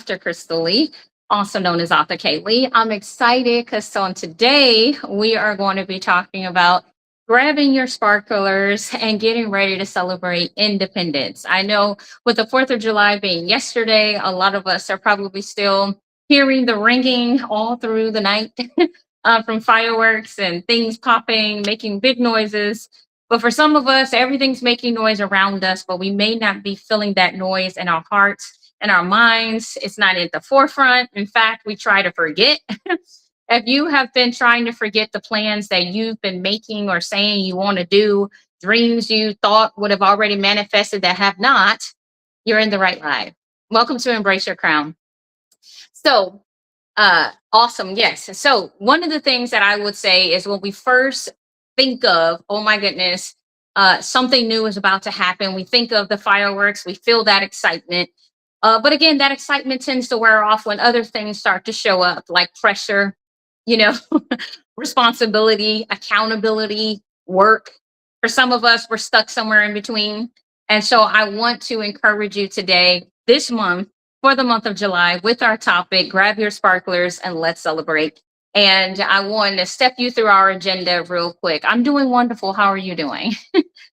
Dr. Krystal Lee, also known as Author K. Lee. I'm excited because on today we are going to be talking about grabbing your sparklers and getting ready to celebrate independence. I know with the 4th of July being yesterday, a lot of us are probably still hearing the ringing all through the night from fireworks and things popping, making big noises. But for some of us, everything's making noise around us, but we may not be feeling that noise in our hearts and our minds. It's not at the forefront. In fact, we try to forget. If you have been trying to forget the plans that you've been making or saying you want to do, dreams you thought would have already manifested that have not, you're in the right life. Welcome to Embrace Your Crown. So, awesome. Yes. So, one of the things that I would say is when we first think of, oh my goodness, something new is about to happen, we think of the fireworks, we feel that excitement. But again, that excitement tends to wear off when other things start to show up, like pressure, you know, responsibility, accountability, work. For some of us, we're stuck somewhere in between. And so I want to encourage you today, this month, for the month of July, with our topic, grab your sparklers and let's celebrate. And I want to step you through our agenda real quick. I'm doing wonderful. How are you doing?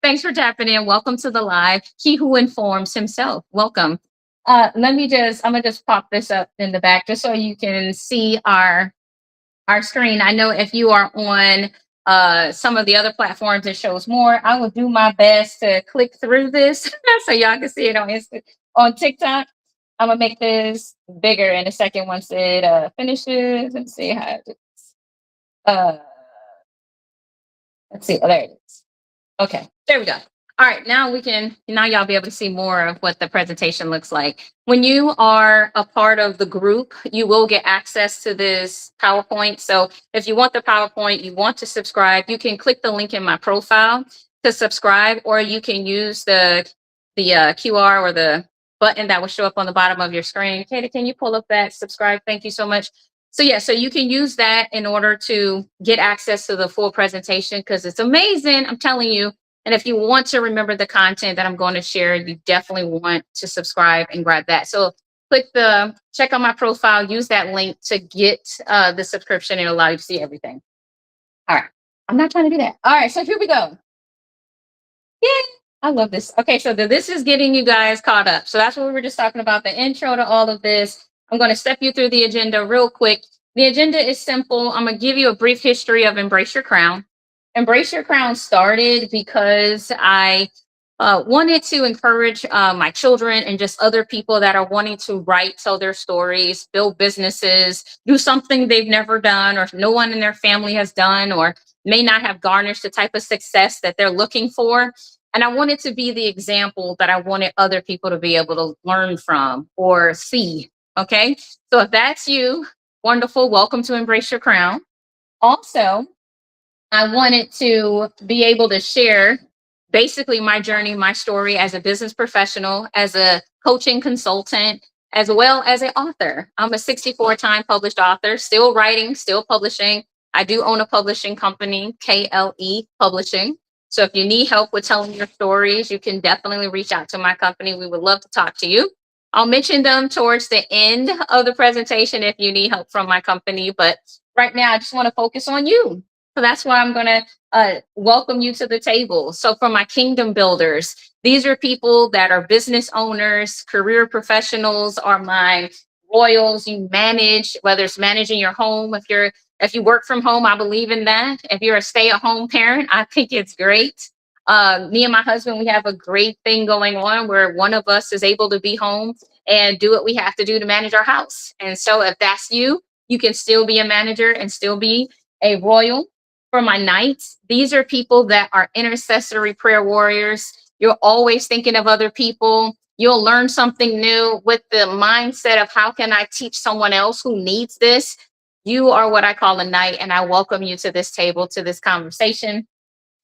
Thanks for tapping in. Welcome to the live. He who informs himself. Welcome. I'm gonna just pop this up in the back just so you can see our screen. I know if you are on some of the other platforms, it shows more. I will do my best to click through this so y'all can see it on TikTok. I'm gonna make this bigger in a second once it finishes and see how it is. Uh, let's see. Oh, there it is. Okay, there we go. All right, now y'all be able to see more of what the presentation looks like. When you are a part of the group, you will get access to this PowerPoint. So if you want the PowerPoint, you want to subscribe, you can click the link in my profile to subscribe, or you can use the QR or the button that will show up on the bottom of your screen. Katie, can you pull up that subscribe? Thank you so much. So yeah, so you can use that in order to get access to the full presentation because it's amazing. I'm telling you. And if you want to remember the content that I'm going to share, you definitely want to subscribe and grab that. So check out my profile, use that link to get the subscription. It'll allow you to see everything. All right. I'm not trying to do that. All right. So here we go. Yeah. I love this. Okay. So this is getting you guys caught up. So that's what we were just talking about, the intro to all of this. I'm going to step you through the agenda real quick. The agenda is simple. I'm going to give you a brief history of Embrace Your Crown. Embrace Your Crown started because I wanted to encourage my children and just other people that are wanting to write, tell their stories, build businesses, do something they've never done or no one in their family has done or may not have garnished the type of success that they're looking for. And I wanted to be the example that I wanted other people to be able to learn from or see. Okay, so if that's you, wonderful. Welcome to Embrace Your Crown. Also, I wanted to be able to share basically my journey, my story as a business professional, as a coaching consultant, as well as an author. I'm a 64-time published author, still writing, still publishing. I do own a publishing company, KLE Publishing. So if you need help with telling your stories, you can definitely reach out to my company. We would love to talk to you. I'll mention them towards the end of the presentation if you need help from my company. But right now, I just want to focus on you. So that's why I'm going to welcome you to the table. So for my kingdom builders, these are people that are business owners, career professionals, are my royals. You manage, whether it's managing your home. If you work from home, I believe in that. If you're a stay-at-home parent, I think it's great. Me and my husband, we have a great thing going on where one of us is able to be home and do what we have to do to manage our house. And so if that's you, you can still be a manager and still be a royal. For my knights, these are people that are intercessory prayer warriors. You're always thinking of other people. You'll learn something new with the mindset of how can I teach someone else who needs this? You are what I call a knight, and I welcome you to this table, to this conversation.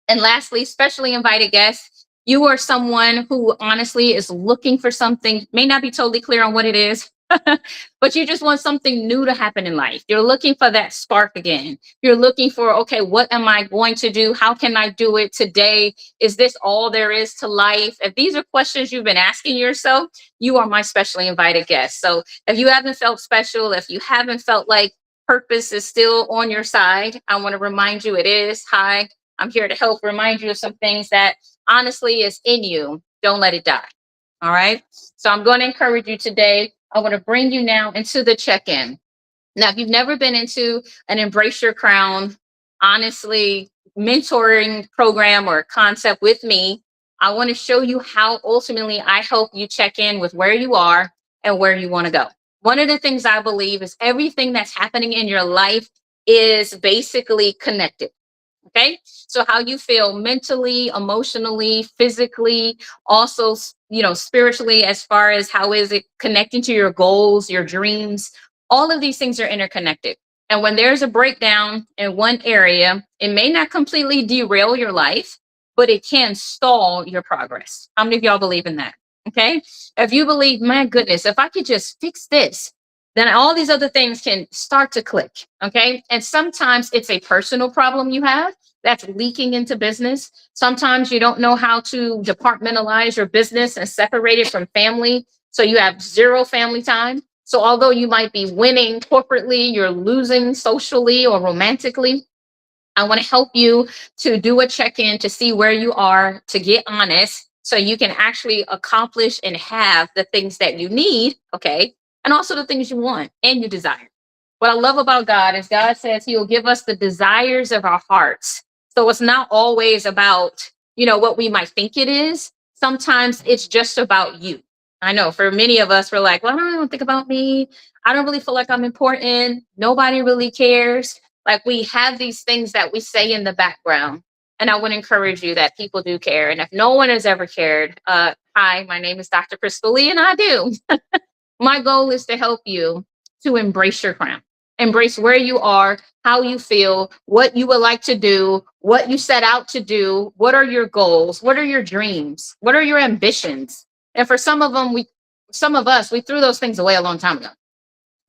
And lastly, specially invited guests, you are someone who honestly is looking for something, may not be totally clear on what it is, But you just want something new to happen in life. You're looking for that spark again. You're looking for, okay, what am I going to do? How can I do it today? Is this all there is to life? If these are questions you've been asking yourself, you are my specially invited guest. So if you haven't felt special, if you haven't felt like purpose is still on your side, I want to remind you it is. Hi, I'm here to help remind you of some things that honestly is in you. Don't let it die. All right. So I'm going to encourage you today. I want to bring you now into the check-in. Now, if you've never been into an Embrace Your Crown, honestly, mentoring program or concept with me, I want to show you how ultimately I help you check in with where you are and where you want to go. One of the things I believe is everything that's happening in your life is basically connected. Okay. So how you feel mentally, emotionally, physically, also, spiritually, as far as how is it connecting to your goals, your dreams, all of these things are interconnected. And when there's a breakdown in one area, it may not completely derail your life, but it can stall your progress. How many of y'all believe in that? Okay. If you believe, my goodness, if I could just fix this, then all these other things can start to click. Okay. And sometimes it's a personal problem you have that's leaking into business. Sometimes you don't know how to departmentalize your business and separate it from family. So you have zero family time. So although you might be winning corporately, you're losing socially or romantically. I want to help you to do a check-in to see where you are, to get honest, so you can actually accomplish and have the things that you need, okay? And also the things you want and you desire. What I love about God is God says he will give us the desires of our hearts. So it's not always about, what we might think it is. Sometimes it's just about you. I know for many of us, we're like, well, I don't think about me. I don't really feel like I'm important. Nobody really cares. Like we have these things that we say in the background. And I would encourage you that people do care. And if no one has ever cared, hi, my name is Dr. Krystal Lee, and I do. My goal is to help you to embrace your crown, embrace where you are, how you feel, what you would like to do, what you set out to do, what are your goals, what are your dreams, what are your ambitions. And for some of them, some of us, we threw those things away a long time ago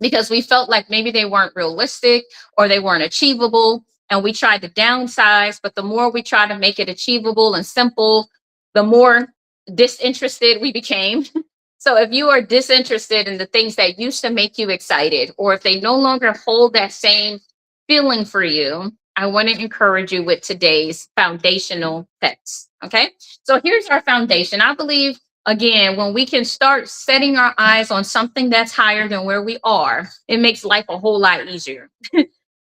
because we felt like maybe they weren't realistic or they weren't achievable. And we tried to downsize, but the more we try to make it achievable and simple, the more disinterested we became. So if you are disinterested in the things that used to make you excited, or if they no longer hold that same feeling for you, I want to encourage you with today's foundational text. Okay. So here's our foundation. I believe, again, when we can start setting our eyes on something that's higher than where we are, it makes life a whole lot easier.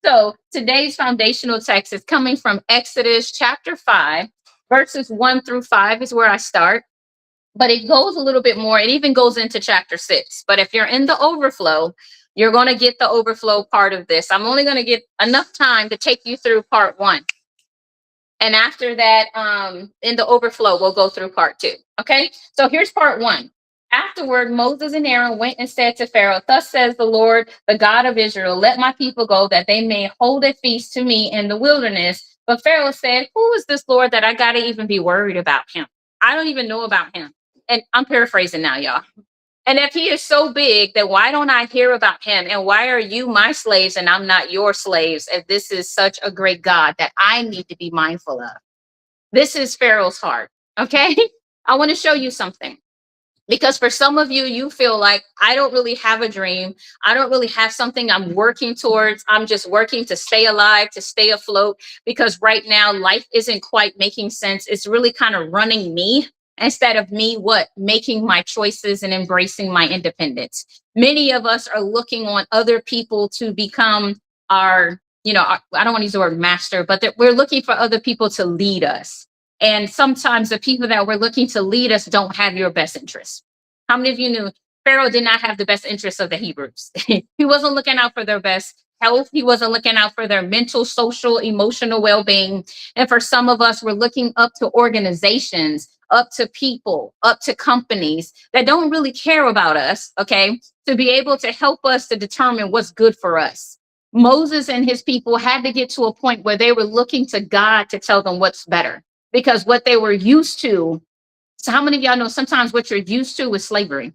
So today's foundational text is coming from Exodus chapter 5, verses 1 through 5 is where I start. But it goes a little bit more. It even goes into chapter 6. But if you're in the overflow, you're going to get the overflow part of this. I'm only going to get enough time to take you through part 1. And after that, in the overflow, we'll go through part 2. Okay, so here's part 1. Afterward, Moses and Aaron went and said to Pharaoh, "Thus says the Lord, the God of Israel, let my people go that they may hold a feast to me in the wilderness." But Pharaoh said, "Who is this Lord that I got to even be worried about him? I don't even know about him." And I'm paraphrasing now, y'all. "And if he is so big, then why don't I hear about him? And why are you my slaves and I'm not your slaves? If this is such a great God that I need to be mindful of." This is Pharaoh's heart. Okay. I want to show you something. Because for some of you, you feel like, I don't really have a dream. I don't really have something I'm working towards. I'm just working to stay alive, to stay afloat, because right now life isn't quite making sense. It's really kind of running me instead of me, making my choices and embracing my independence. Many of us are looking on other people to become our, I don't want to use the word master, but that we're looking for other people to lead us. And sometimes the people that we're looking to lead us don't have your best interests. How many of you knew Pharaoh did not have the best interests of the Hebrews? He wasn't looking out for their best health. He wasn't looking out for their mental, social, emotional well-being. And for some of us, we're looking up to organizations, up to people, up to companies that don't really care about us, okay, to be able to help us to determine what's good for us. Moses and his people had to get to a point where they were looking to God to tell them what's better. Because what they were used to, so how many of y'all know sometimes what you're used to is slavery?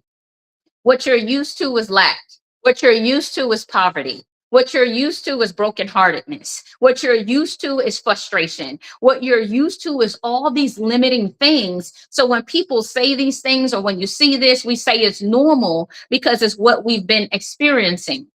What you're used to is lack. What you're used to is poverty. What you're used to is brokenheartedness. What you're used to is frustration. What you're used to is all these limiting things. So when people say these things, or when you see this, we say it's normal because it's what we've been experiencing.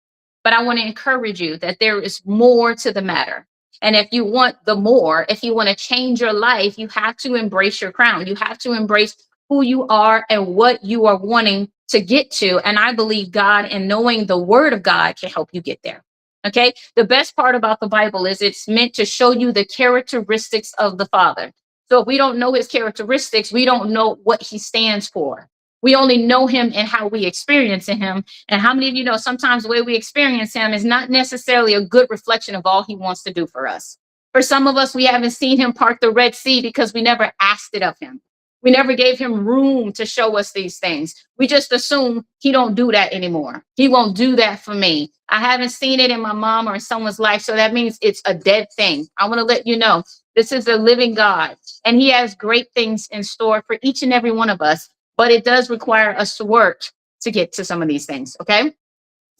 But I want to encourage you that there is more to the matter. And if you want the more, if you want to change your life, you have to embrace your crown. You have to embrace who you are and what you are wanting to get to. And I believe God and knowing the word of God can help you get there. Okay. The best part about the Bible is it's meant to show you the characteristics of the Father. So if we don't know his characteristics, we don't know what he stands for. We only know him and how we experience him. And how many of you know sometimes the way we experience him is not necessarily a good reflection of all he wants to do for us. For some of us, we haven't seen him part the Red Sea because we never asked it of him. We never gave him room to show us these things. We just assume he don't do that anymore. He won't do that for me. I haven't seen it in my mom or in someone's life, so that means it's a dead thing. I want to let you know this is a living God, and he has great things in store for each and every one of us, but it does require us to work to get to some of these things, okay?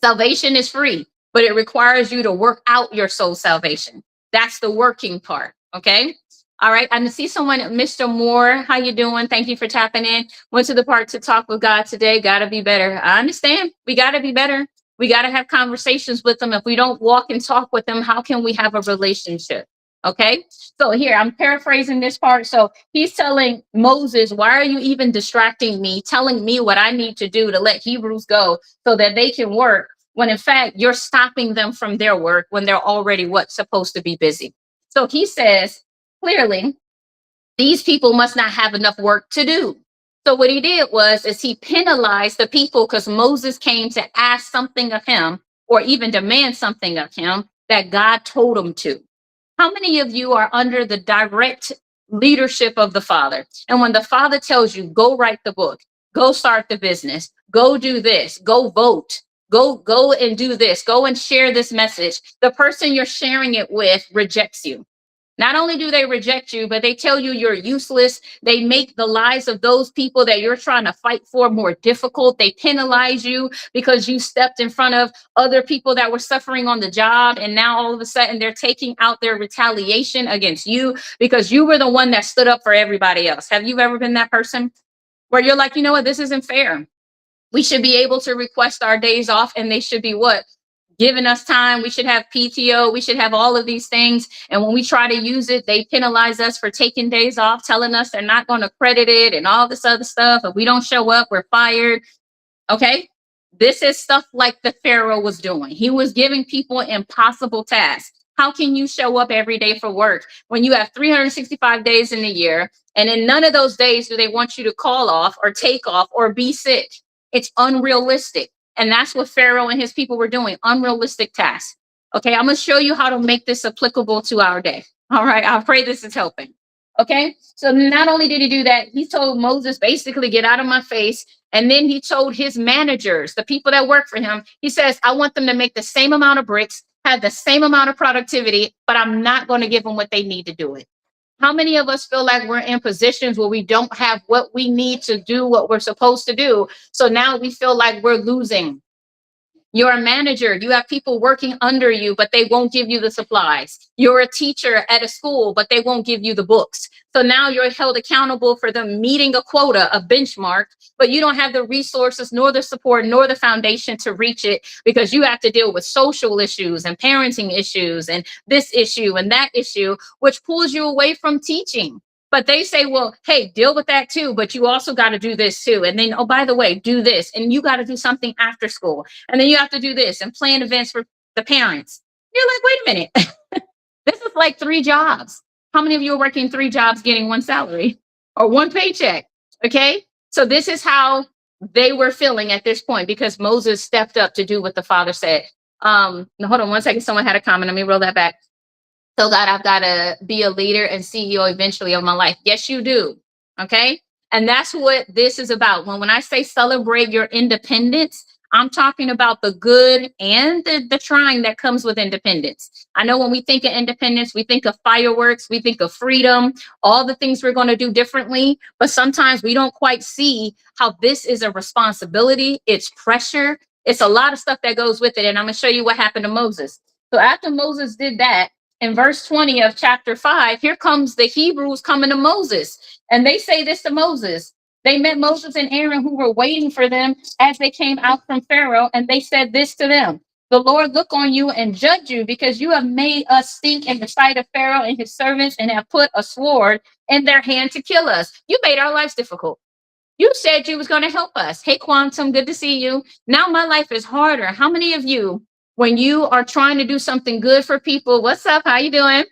Salvation is free, but it requires you to work out your soul salvation. That's the working part, okay? All right, I see someone, Mr. Moore. How you doing? Thank you for tapping in. Went to the park to talk with God today. Got to be better. I understand. We got to be better. We got to have conversations with them. If we don't walk and talk with them, how can we have a relationship? Okay, so here, I'm paraphrasing this part. So he's telling Moses, why are you even distracting me, telling me what I need to do to let Hebrews go so that they can work, when in fact, you're stopping them from their work when they're already supposed to be busy. So he says, clearly, these people must not have enough work to do. So what he did is he penalized the people because Moses came to ask something of him or even demand something of him that God told him to. How many of you are under the direct leadership of the Father? And when the Father tells you, go write the book, go start the business, go do this, go vote, go and do this, go and share this message, the person you're sharing it with rejects you. Not only do they reject you, but they tell you you're useless. They make the lives of those people that you're trying to fight for more difficult. They penalize you because you stepped in front of other people that were suffering on the job. And now all of a sudden they're taking out their retaliation against you because you were the one that stood up for everybody else. Have you ever been that person where you're like, you know what, this isn't fair? We should be able to request our days off, and they should be what? Giving us time. We should have PTO. We should have all of these things. And when we try to use it, they penalize us for taking days off, telling us they're not going to credit it and all this other stuff. If we don't show up, we're fired. Okay. This is stuff like the Pharaoh was doing. He was giving people impossible tasks. How can you show up every day for work when you have 365 days in a year? And in none of those days do they want you to call off or take off or be sick. It's unrealistic. And that's what Pharaoh and his people were doing, unrealistic tasks. Okay, I'm going to show you how to make this applicable to our day. All right, I pray this is helping. Okay, so not only did he do that, he told Moses, basically, get out of my face. And then he told his managers, the people that work for him, he says, I want them to make the same amount of bricks, have the same amount of productivity, but I'm not going to give them what they need to do it. How many of us feel like we're in positions where we don't have what we need to do what we're supposed to do? So now we feel like we're losing. You're a manager. You have people working under you, but they won't give you the supplies. You're a teacher at a school, but they won't give you the books. So now you're held accountable for them meeting a quota, a benchmark, but you don't have the resources, nor the support, nor the foundation to reach it because you have to deal with social issues and parenting issues and this issue and that issue, which pulls you away from teaching. But they say, well, hey, deal with that too, but you also got to do this too. And then, oh, by the way, do this. And you got to do something after school. And then you have to do this and plan events for the parents. You're like, wait a minute. This is like 3 jobs. How many of you are working 3 jobs getting 1 salary or 1 paycheck? Okay. So this is how they were feeling at this point because Moses stepped up to do what the Father said. Hold on 1 second. Someone had a comment. Let me roll that back. So that I've got to be a leader and CEO eventually of my life. Yes, you do. Okay. And that's what this is about. When I say celebrate your independence, I'm talking about the good and the trying that comes with independence. I know when we think of independence, we think of fireworks, we think of freedom, all the things we're going to do differently. But sometimes we don't quite see how this is a responsibility. It's pressure. It's a lot of stuff that goes with it. And I'm going to show you what happened to Moses. So after Moses did that, in verse 20 of chapter 5, here comes the Hebrews coming to Moses. And they say this to Moses. They met Moses and Aaron, who were waiting for them as they came out from Pharaoh. And they said this to them: the Lord look on you and judge you, because you have made us stink in the sight of Pharaoh and his servants, and have put a sword in their hand to kill us. You made our lives difficult. You said you was going to help us. Hey, Quantum, good to see you. Now my life is harder. How many of you, when you are trying to do something good for people, what's up? How you doing?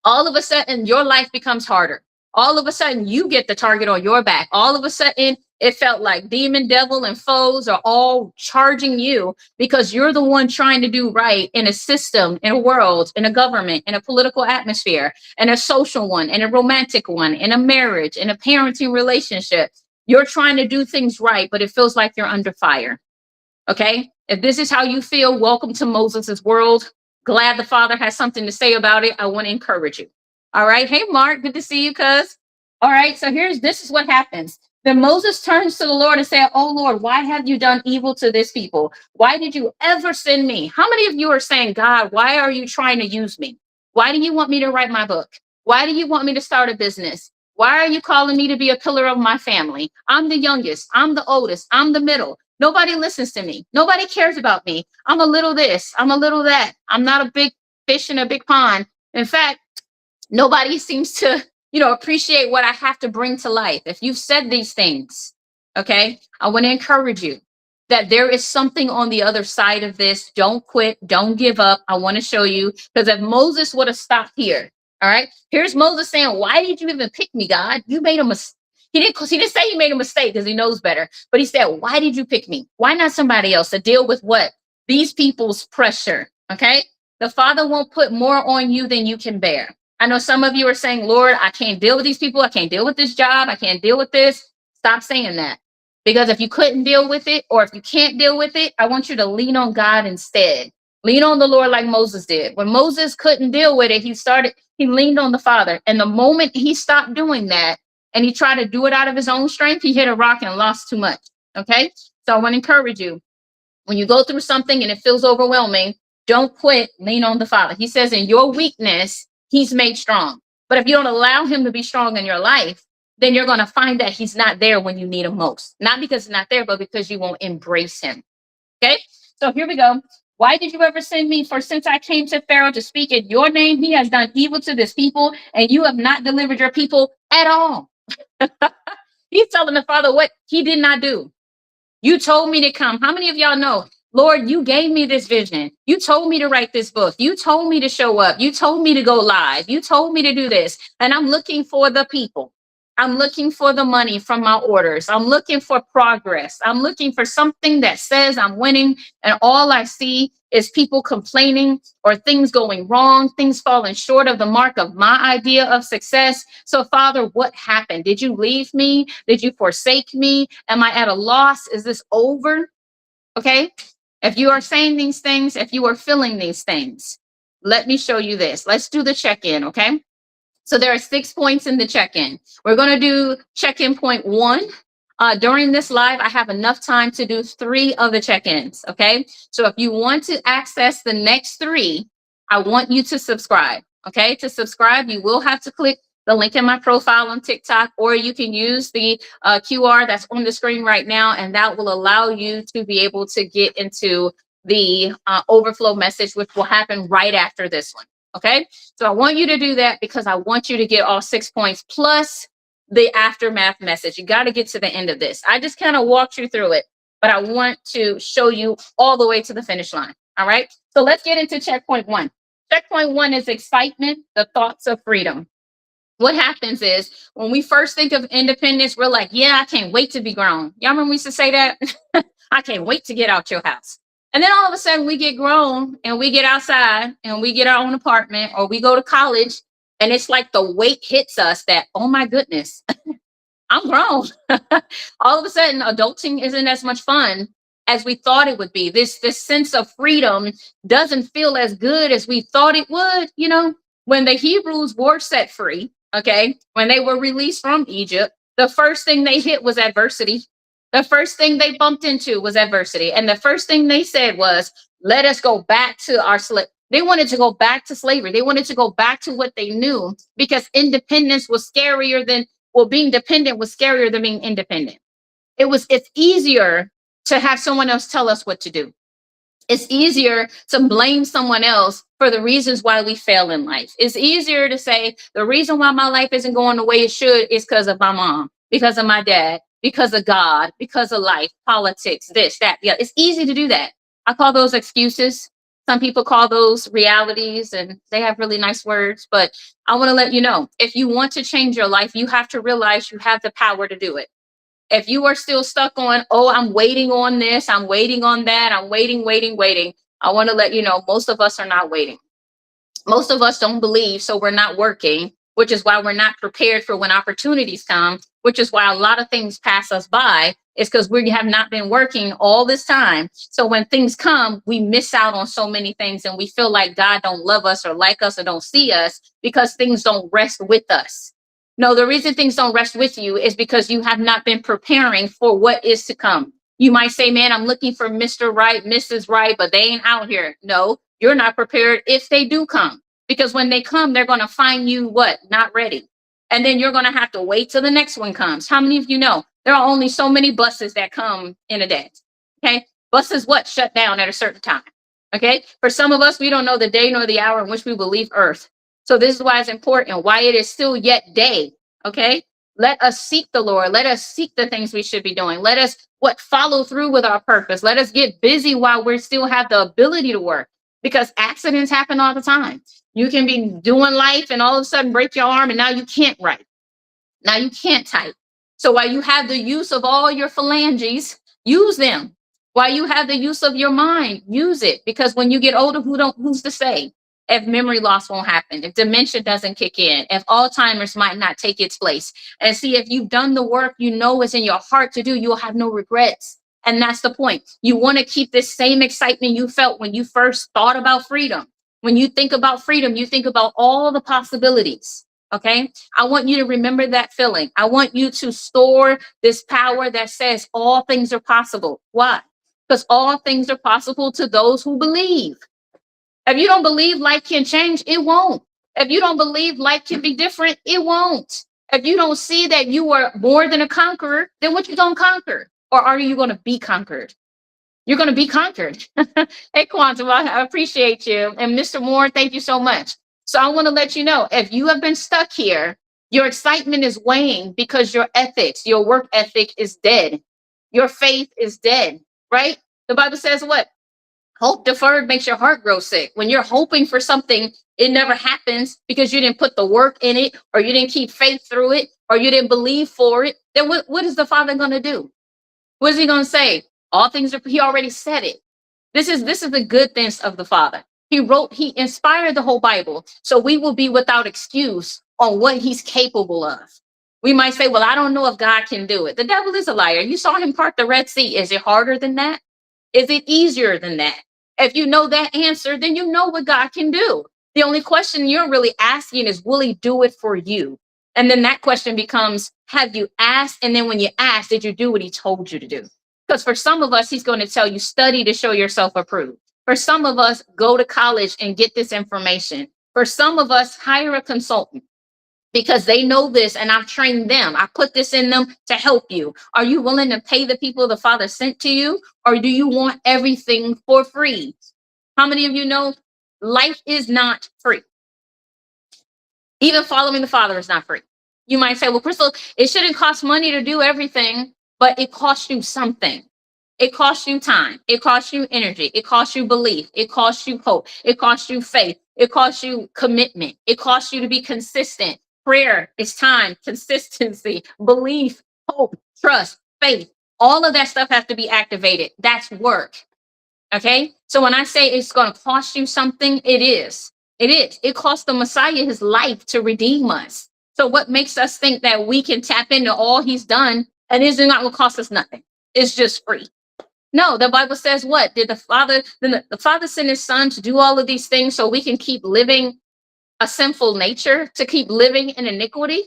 All of a sudden, your life becomes harder. All of a sudden, you get the target on your back. All of a sudden, it felt like demon, devil, and foes are all charging you because you're the one trying to do right in a system, in a world, in a government, in a political atmosphere, in a social one, in a romantic one, in a marriage, in a parenting relationship. You're trying to do things right, but it feels like you're under fire. Okay? If this is how you feel, welcome to Moses's world. Glad the Father has something to say about it. I want to encourage you. All right. Hey, Mark, good to see you, cuz. All right. So this is what happens. Then Moses turns to the Lord and said, oh, Lord, why have you done evil to this people? Why did you ever send me? How many of you are saying, God, why are you trying to use me? Why do you want me to write my book? Why do you want me to start a business? Why are you calling me to be a pillar of my family? I'm the youngest. I'm the oldest. I'm the middle. Nobody listens to me. Nobody cares about me. I'm a little this. I'm a little that. I'm not a big fish in a big pond. In fact, nobody seems to, appreciate what I have to bring to life. If you've said these things, okay, I want to encourage you that there is something on the other side of this. Don't quit. Don't give up. I want to show you, because if Moses would have stopped here, all right, here's Moses saying, why did you even pick me, God? You made a mistake. He didn't say he made a mistake because he knows better, but he said, why did you pick me? Why not somebody else to deal with what? These people's pressure, okay? The Father won't put more on you than you can bear. I know some of you are saying, Lord, I can't deal with these people. I can't deal with this job. I can't deal with this. Stop saying that. Because if you couldn't deal with it, or if you can't deal with it, I want you to lean on God instead. Lean on the Lord like Moses did. When Moses couldn't deal with it, he leaned on the Father. And the moment he stopped doing that and he tried to do it out of his own strength, he hit a rock and lost too much. Okay? So I want to encourage you. When you go through something and it feels overwhelming, don't quit. Lean on the Father. He says, in your weakness, he's made strong. But if you don't allow him to be strong in your life, then you're going to find that he's not there when you need him most. Not because he's not there, but because you won't embrace him. Okay? So here we go. Why did you ever send me? For since I came to Pharaoh to speak in your name, he has done evil to this people, and you have not delivered your people at all. He's telling the Father what he did not do. You told me to come. How many of y'all know, Lord, you gave me this vision. You told me to write this book. You told me to show up. You told me to go live. You told me to do this. And I'm looking for the people. I'm looking for the money from my orders. I'm looking for progress. I'm looking for something that says I'm winning. And all I see is people complaining or things going wrong, things falling short of the mark of my idea of success. So, Father, what happened? Did you leave me? Did you forsake me? Am I at a loss? Is this over? Okay. If you are saying these things, if you are feeling these things, let me show you this. Let's do the check-in. Okay. So there are 6 points in the check-in. We're going to do check-in point 1. During this live, I have enough time to do 3 of the check-ins. Okay. So if you want to access the next 3, I want you to subscribe. Okay. To subscribe, you will have to click the link in my profile on TikTok, or you can use the QR that's on the screen right now, and that will allow you to be able to get into the overflow message, which will happen right after this one. Okay, so I want you to do that because I want you to get all 6 points plus the aftermath message. You got to get to the end of this. I just kind of walked you through it, but I want to show you all the way to the finish line. All right, so let's get into checkpoint 1. Checkpoint 1 is excitement, the thoughts of freedom. What happens is when we first think of independence, we're like, yeah, I can't wait to be grown. Y'all remember we used to say that? I can't wait to get out your house. And then all of a sudden we get grown and we get outside and we get our own apartment, or we go to college, and it's like the weight hits us that, oh my goodness, I'm grown. All of a sudden adulting isn't as much fun as we thought it would be. This sense of freedom doesn't feel as good as we thought it would. When the Hebrews were set free, okay, when they were released from Egypt, the first thing they hit was adversity. The first thing they bumped into was adversity. And the first thing they said was, let us go back to our slave. They wanted to go back to slavery. They wanted to go back to what they knew because independence was scarier than, well, being dependent was scarier than being independent. It's easier to have someone else tell us what to do. It's easier to blame someone else for the reasons why we fail in life. It's easier to say the reason why my life isn't going the way it should is because of my mom, because of my dad, because of God, because of life, politics, this, that. Yeah, it's easy to do that. I call those excuses. Some people call those realities, and they have really nice words. But I want to let you know, if you want to change your life, you have to realize you have the power to do it. If you are still stuck on, oh, I'm waiting on this, I'm waiting on that, I'm waiting, I want to let you know, most of us are not waiting. Most of us don't believe, so we're not working, which is why we're not prepared for when opportunities come, which is why a lot of things pass us by, is because we have not been working all this time. So when things come, we miss out on so many things, and we feel like God don't love us or like us or don't see us because things don't rest with us. No, the reason things don't rest with you is because you have not been preparing for what is to come. You might say, man, I'm looking for Mr. Right, Mrs. Right, but they ain't out here. No, you're not prepared if they do come. Because when they come, they're going to find you what? Not ready. And then you're going to have to wait till the next one comes. How many of you know there are only so many buses that come in a day? Okay. Buses what? Shut down at a certain time. Okay. For some of us, we don't know the day nor the hour in which we will leave Earth. So this is why it's important, why it is still yet day. Okay. Let us seek the Lord. Let us seek the things we should be doing. Let us follow through with our purpose. Let us get busy while we still have the ability to work, because accidents happen all the time. You can be doing life and all of a sudden break your arm and now you can't write. Now you can't type. So while you have the use of all your phalanges, use them. While you have the use of your mind, use it. Because when you get older, who's to say if memory loss won't happen, if dementia doesn't kick in, if Alzheimer's might not take its place. And see, if you've done the work you know is in your heart to do, you'll have no regrets. And that's the point. You want to keep this same excitement you felt when you first thought about freedom. When you think about freedom, you think about all the possibilities. Okay. I want you to remember that feeling. I want you to store this power that says all things are possible. Why? Because all things are possible to those who believe. If you don't believe life can change, it won't. If you don't believe life can be different, it won't. If you don't see that you are more than a conqueror, then what you gonna conquer? Or are you gonna be conquered? You're gonna be conquered. Hey, Quantum, I appreciate you. And Mr. Moore, thank you so much. So I want to let you know, if you have been stuck here, your excitement is weighing because your ethics, your work ethic is dead. Your faith is dead, right? The Bible says what? Hope deferred makes your heart grow sick. When you're hoping for something, it never happens because you didn't put the work in it, or you didn't keep faith through it, or you didn't believe for it. Then what is the Father going to do? What is he going to say? All things are, he already said it. This is the goodness of the Father. He inspired the whole Bible. So we will be without excuse on what he's capable of. We might say, well, I don't know if God can do it. The devil is a liar. You saw him part the Red Sea. Is it harder than that? Is it easier than that? If you know that answer, then you know what God can do. The only question you're really asking is, will he do it for you? And then that question becomes, have you asked? And then when you ask, did you do what he told you to do? Because for some of us, he's going to tell you, study to show yourself approved. For some of us, go to college and get this information. For some of us, hire a consultant because they know this and I've trained them. I put this in them to help you. Are you willing to pay the people the Father sent to you? Or do you want everything for free? How many of you know life is not free? Even following the Father is not free. You might say, well, Krystal, it shouldn't cost money to do everything, but it costs you something. It costs you time. It costs you energy. It costs you belief. It costs you hope. It costs you faith. It costs you commitment. It costs you to be consistent. Prayer is time, consistency, belief, hope, trust, faith. All of that stuff has to be activated. That's work. Okay. So when I say it's going to cost you something, it is. It is. It cost the Messiah his life to redeem us. So what makes us think that we can tap into all he's done and it's not going to cost us nothing? It's just free. No, the Bible says what? Did the Father, then the Father send his Son to do all of these things so we can keep living a sinful nature, to keep living in iniquity?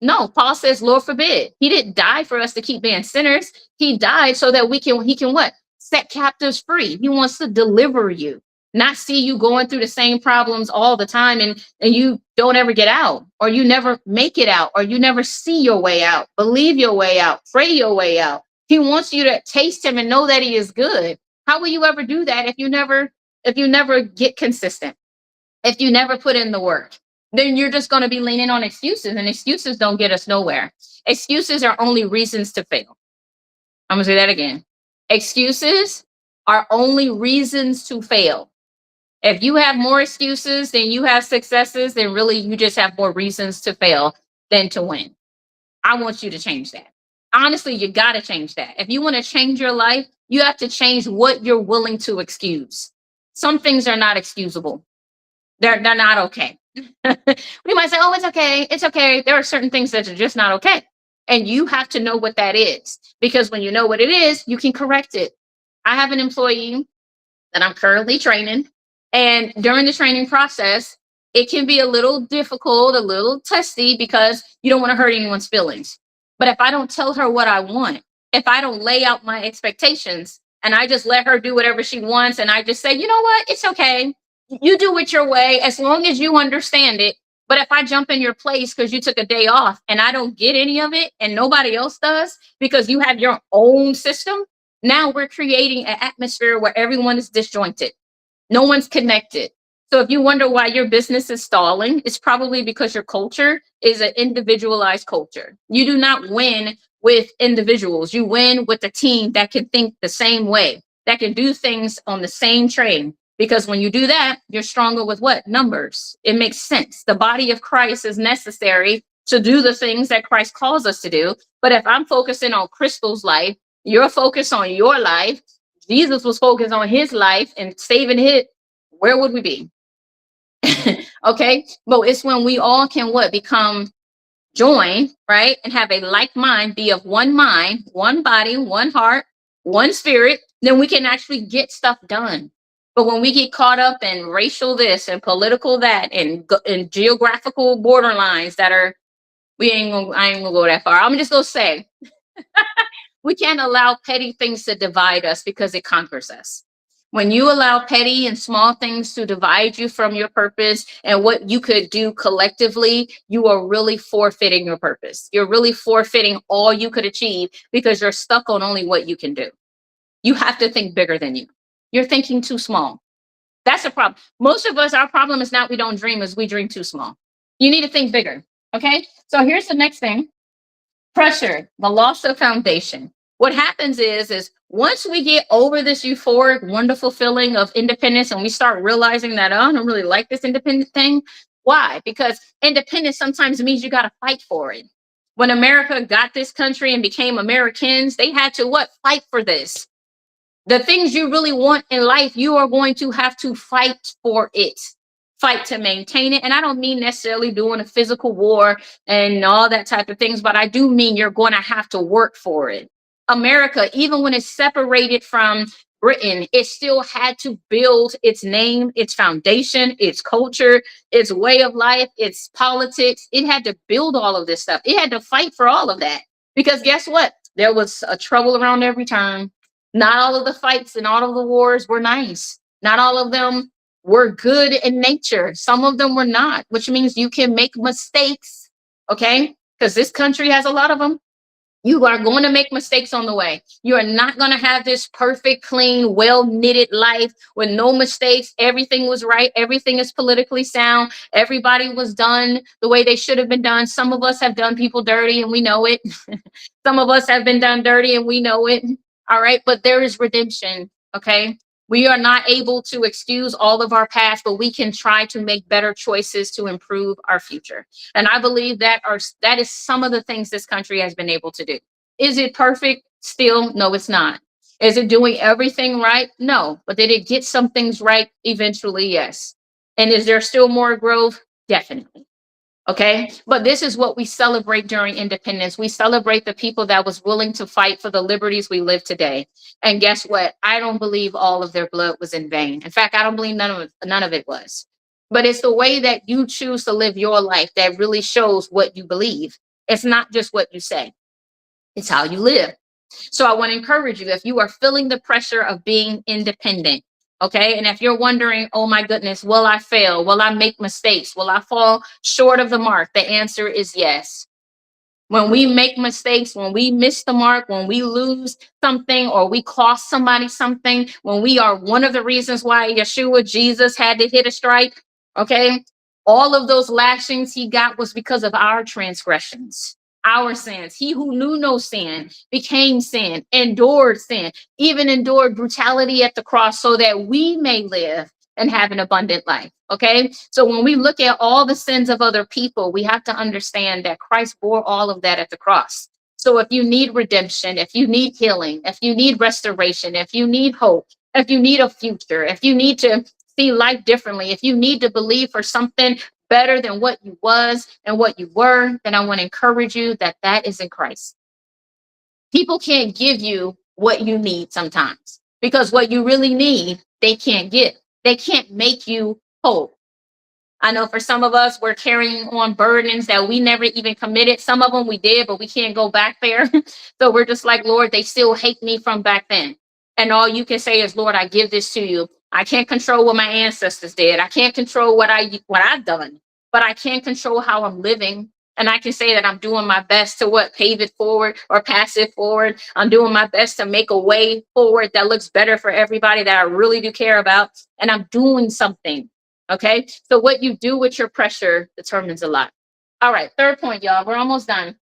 No, Paul says, Lord forbid. He didn't die for us to keep being sinners. He died so that he can what? Set captives free. He wants to deliver you, not see you going through the same problems all the time and you don't ever get out, or you never make it out, or you never see your way out, believe your way out, pray your way out. He wants you to taste him and know that he is good. How will you ever do that if you never get consistent? If you never put in the work, then you're just going to be leaning on excuses, and excuses don't get us nowhere. Excuses are only reasons to fail. I'm going to say that again. Excuses are only reasons to fail. If you have more excuses than you have successes, then really you just have more reasons to fail than to win. I want you to change that. Honestly, you got to change that. If you want to change your life, you have to change what you're willing to excuse. Some things are not excusable. They're not okay. We might say, oh, it's okay. It's okay. There are certain things that are just not okay. And you have to know what that is, because when you know what it is, you can correct it. I have an employee that I'm currently training. And during the training process, it can be a little difficult, a little testy, because you don't want to hurt anyone's feelings. But if I don't tell her what I want, if I don't lay out my expectations and I just let her do whatever she wants, and I just say, you know what, it's okay. You do it your way as long as you understand it. But if I jump in your place because you took a day off and I don't get any of it and nobody else does because you have your own system, now we're creating an atmosphere where everyone is disjointed. No one's connected. So if you wonder why your business is stalling, it's probably because your culture is an individualized culture. You do not win with individuals. You win with a team that can think the same way, that can do things on the same train. Because when you do that, you're stronger with what? Numbers. It makes sense. The body of Christ is necessary to do the things that Christ calls us to do. But if I'm focusing on Krystal's life, you're focused on your life, Jesus was focused on his life and saving it, where would we be? Okay. But it's when we all can what? Become joined, right? And have a like mind, be of one mind, one body, one heart, one spirit, then we can actually get stuff done. But when we get caught up in racial this and political that and geographical borderlines that are, I ain't gonna go that far. I'm just gonna say, we can't allow petty things to divide us because it conquers us. When you allow petty and small things to divide you from your purpose and what you could do collectively, you are really forfeiting your purpose. You're really forfeiting all you could achieve because you're stuck on only what you can do. You have to think bigger than you. You're thinking too small. That's a problem. Most of us, our problem is not we don't dream, is we dream too small. You need to think bigger. Okay. So here's the next thing. Pressure, the loss of foundation. What happens is once we get over this euphoric, wonderful feeling of independence and we start realizing that, oh, I don't really like this independent thing. Why? Because independence sometimes means you got to fight for it. When America got this country and became Americans, they had to what? Fight for this. The things you really want in life, you are going to have to fight for it. Fight to maintain it. And I don't mean necessarily doing a physical war and all that type of things, but I do mean you're going to have to work for it. America, even when it's separated from Britain, it still had to build its name, its foundation, its culture, its way of life, its politics. It had to build all of this stuff. It had to fight for all of that. Because guess what? There was a trouble around every turn. Not all of the fights and all of the wars were nice. Not all of them were good in nature. Some of them were not, which means you can make mistakes, okay? Because this country has a lot of them. You are going to make mistakes on the way. You are not going to have this perfect, clean, well-knitted life with no mistakes. Everything was right. Everything is politically sound. Everybody was done the way they should have been done. Some of us have done people dirty and we know it. Some of us have been done dirty and we know it. All right. But there is redemption. Okay. We are not able to excuse all of our past, but we can try to make better choices to improve our future. And I believe that is some of the things this country has been able to do. Is it perfect? Still, no, it's not. Is it doing everything right? No. But did it get some things right eventually? Yes. And is there still more growth? Definitely. Okay. But this is what we celebrate during independence. We celebrate the people that was willing to fight for the liberties we live today. And guess what? I don't believe all of their blood was in vain. In fact, I don't believe none of it was. But it's the way that you choose to live your life that really shows what you believe. It's not just what you say, it's how you live. So I want to encourage you, if you are feeling the pressure of being independent, okay, and if you're wondering, oh my goodness, will I fail? Will I make mistakes? Will I fall short of the mark? The answer is yes. When we make mistakes, when we miss the mark, when we lose something or we cost somebody something, when we are one of the reasons why Yeshua, Jesus, had to hit a strike, okay? All of those lashings he got was because of our transgressions, our sins. He who knew no sin became sin, endured sin, even endured brutality at the cross so that we may live and have an abundant life. Okay. So when we look at all the sins of other people, we have to understand that Christ bore all of that at the cross. So if you need redemption, if you need healing, if you need restoration, if you need hope, if you need a future, if you need to see life differently, if you need to believe for something better than what you was and what you were, then I want to encourage you that that is in Christ. People can't give you what you need sometimes because what you really need, they can't give. They can't make you whole. I know for some of us, we're carrying on burdens that we never even committed. Some of them we did, but we can't go back there. So we're just like, Lord, they still hate me from back then. And all you can say is, Lord, I give this to you. I can't control what my ancestors did. I can't control what I've done, but I can control how I'm living. And I can say that I'm doing my best to pave it forward or pass it forward. I'm doing my best to make a way forward that looks better for everybody that I really do care about. And I'm doing something. Okay. So what you do with your pressure determines a lot. All right. Third point, y'all. We're almost done.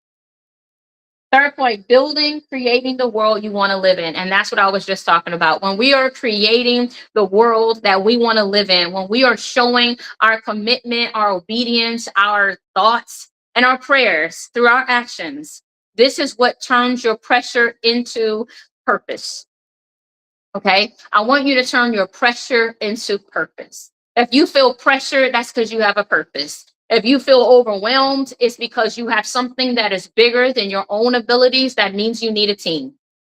Third point, building, creating the world you want to live in. And that's what I was just talking about. When we are creating the world that we want to live in, when we are showing our commitment, our obedience, our thoughts, and our prayers through our actions, this is what turns your pressure into purpose. Okay. I want you to turn your pressure into purpose. If you feel pressure, that's because you have a purpose. If you feel overwhelmed, it's because you have something that is bigger than your own abilities. That means you need a team.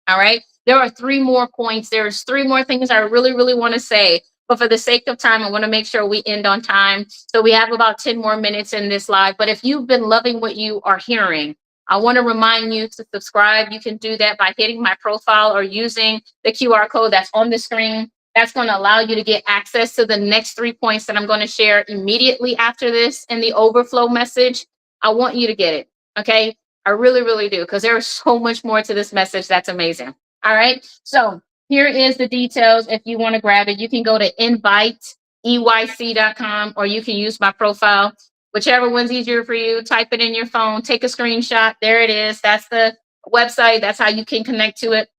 All right. There are three more points. There's three more things I really, really want to say. But for the sake of time, I want to make sure we end on time. So we have about 10 more minutes in this live. But if you've been loving what you are hearing, I want to remind you to subscribe. You can do that by hitting my profile or using the QR code that's on the screen. That's going to allow you to get access to the next 3 points that I'm going to share immediately after this in the overflow message. I want you to get it. Okay. I really, really do, because there is so much more to this message. That's amazing. All right. So here is the details. If you want to grab it, you can go to inviteeyc.com or you can use my profile. Whichever one's easier for you, type it in your phone, take a screenshot. There it is. That's the website. That's how you can connect to it.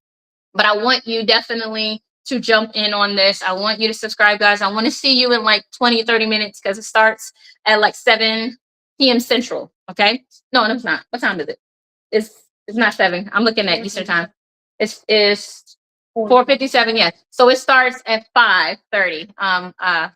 But I want you definitely to jump in on this. I want you to subscribe, guys. I want to see you in like 20, 30 minutes because it starts at like 7 p.m. Central. Okay. No, it's not. What time is it? It's not 7. I'm looking at Eastern time. It's 4:57. Yes. So it starts at 5:30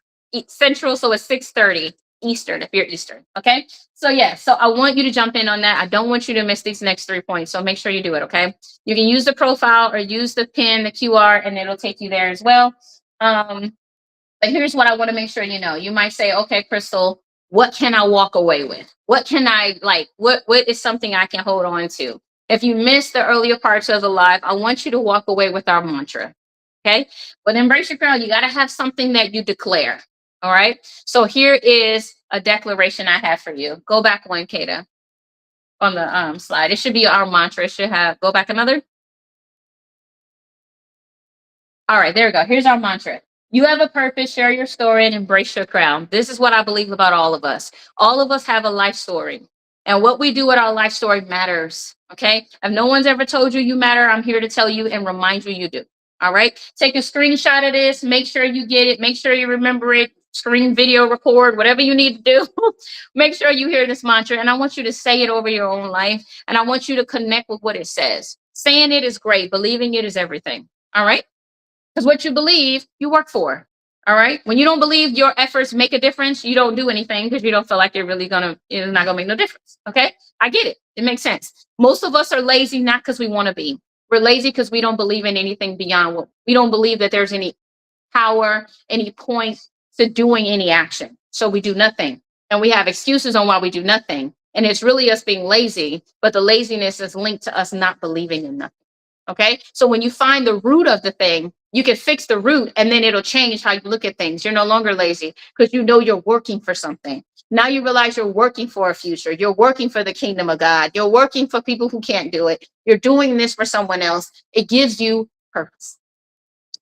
Central. So it's 6:30 Eastern if you're Eastern. Okay. So yeah. So I want you to jump in on that. I don't want you to miss these next 3 points. So make sure you do it. Okay. You can use the profile or use the pin, the QR, and it'll take you there as well. But here's what I want to make sure you know. You might say, okay, Krystal, what can I walk away with? What can I like? What is something I can hold on to? If you missed the earlier parts of the live, I want you to walk away with our mantra. Okay. But Embrace Your Crown, you got to have something that you declare. All right. So here is a declaration I have for you. Go back one, Kata, on the slide. It should be our mantra. It should have, go back another. All right, there we go. Here's our mantra. You have a purpose, share your story, and embrace your crown. This is what I believe about all of us. All of us have a life story. And what we do with our life story matters. Okay. If no one's ever told you you matter, I'm here to tell you and remind you you do. All right. Take a screenshot of this. Make sure you get it. Make sure you remember it. Screen, video, record, whatever you need to do. Make sure you hear this mantra. And I want you to say it over your own life. And I want you to connect with what it says. Saying it is great. Believing it is everything. All right. Because what you believe, you work for. All right. When you don't believe your efforts make a difference, you don't do anything because you don't feel like it's not gonna make no difference. Okay. I get it. It makes sense. Most of us are lazy not because we want to be. We're lazy because we don't believe in anything beyond what we don't believe that there's any power, any point to doing any action. So we do nothing. And we have excuses on why we do nothing. And it's really us being lazy, but the laziness is linked to us not believing in nothing. Okay. So when you find the root of the thing, you can fix the root and then it'll change how you look at things. You're no longer lazy because you know you're working for something. Now you realize you're working for a future. You're working for the kingdom of God. You're working for people who can't do it. You're doing this for someone else. It gives you purpose.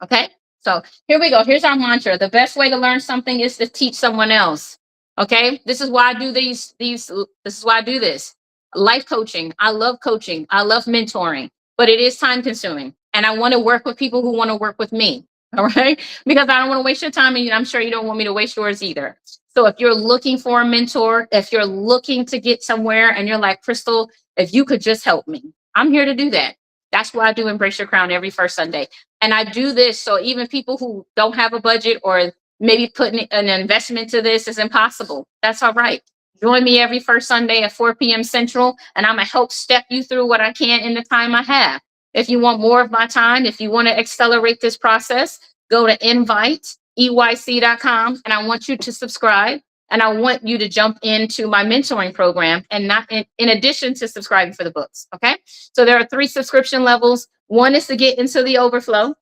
Okay. So here we go. Here's our mantra. The best way to learn something is to teach someone else. Okay. This is why I do this is why I do this. Life coaching. I love coaching. I love mentoring, but it is time consuming. And I want to work with people who want to work with me. All right. Because I don't want to waste your time. And I'm sure you don't want me to waste yours either. So if you're looking for a mentor, if you're looking to get somewhere and you're like, Krystal, if you could just help me, I'm here to do that. That's why I do Embrace Your Crown every first Sunday. And I do this so even people who don't have a budget or maybe putting an investment to this is impossible. That's all right. Join me every first Sunday at 4 p.m. Central, and I'm going to help step you through what I can in the time I have. If you want more of my time, if you want to accelerate this process, go to inviteeyc.com, and I want you to subscribe. And I want you to jump into my mentoring program and not in addition to subscribing for the books. Okay. So there are 3 subscription levels. One is to get into the overflow.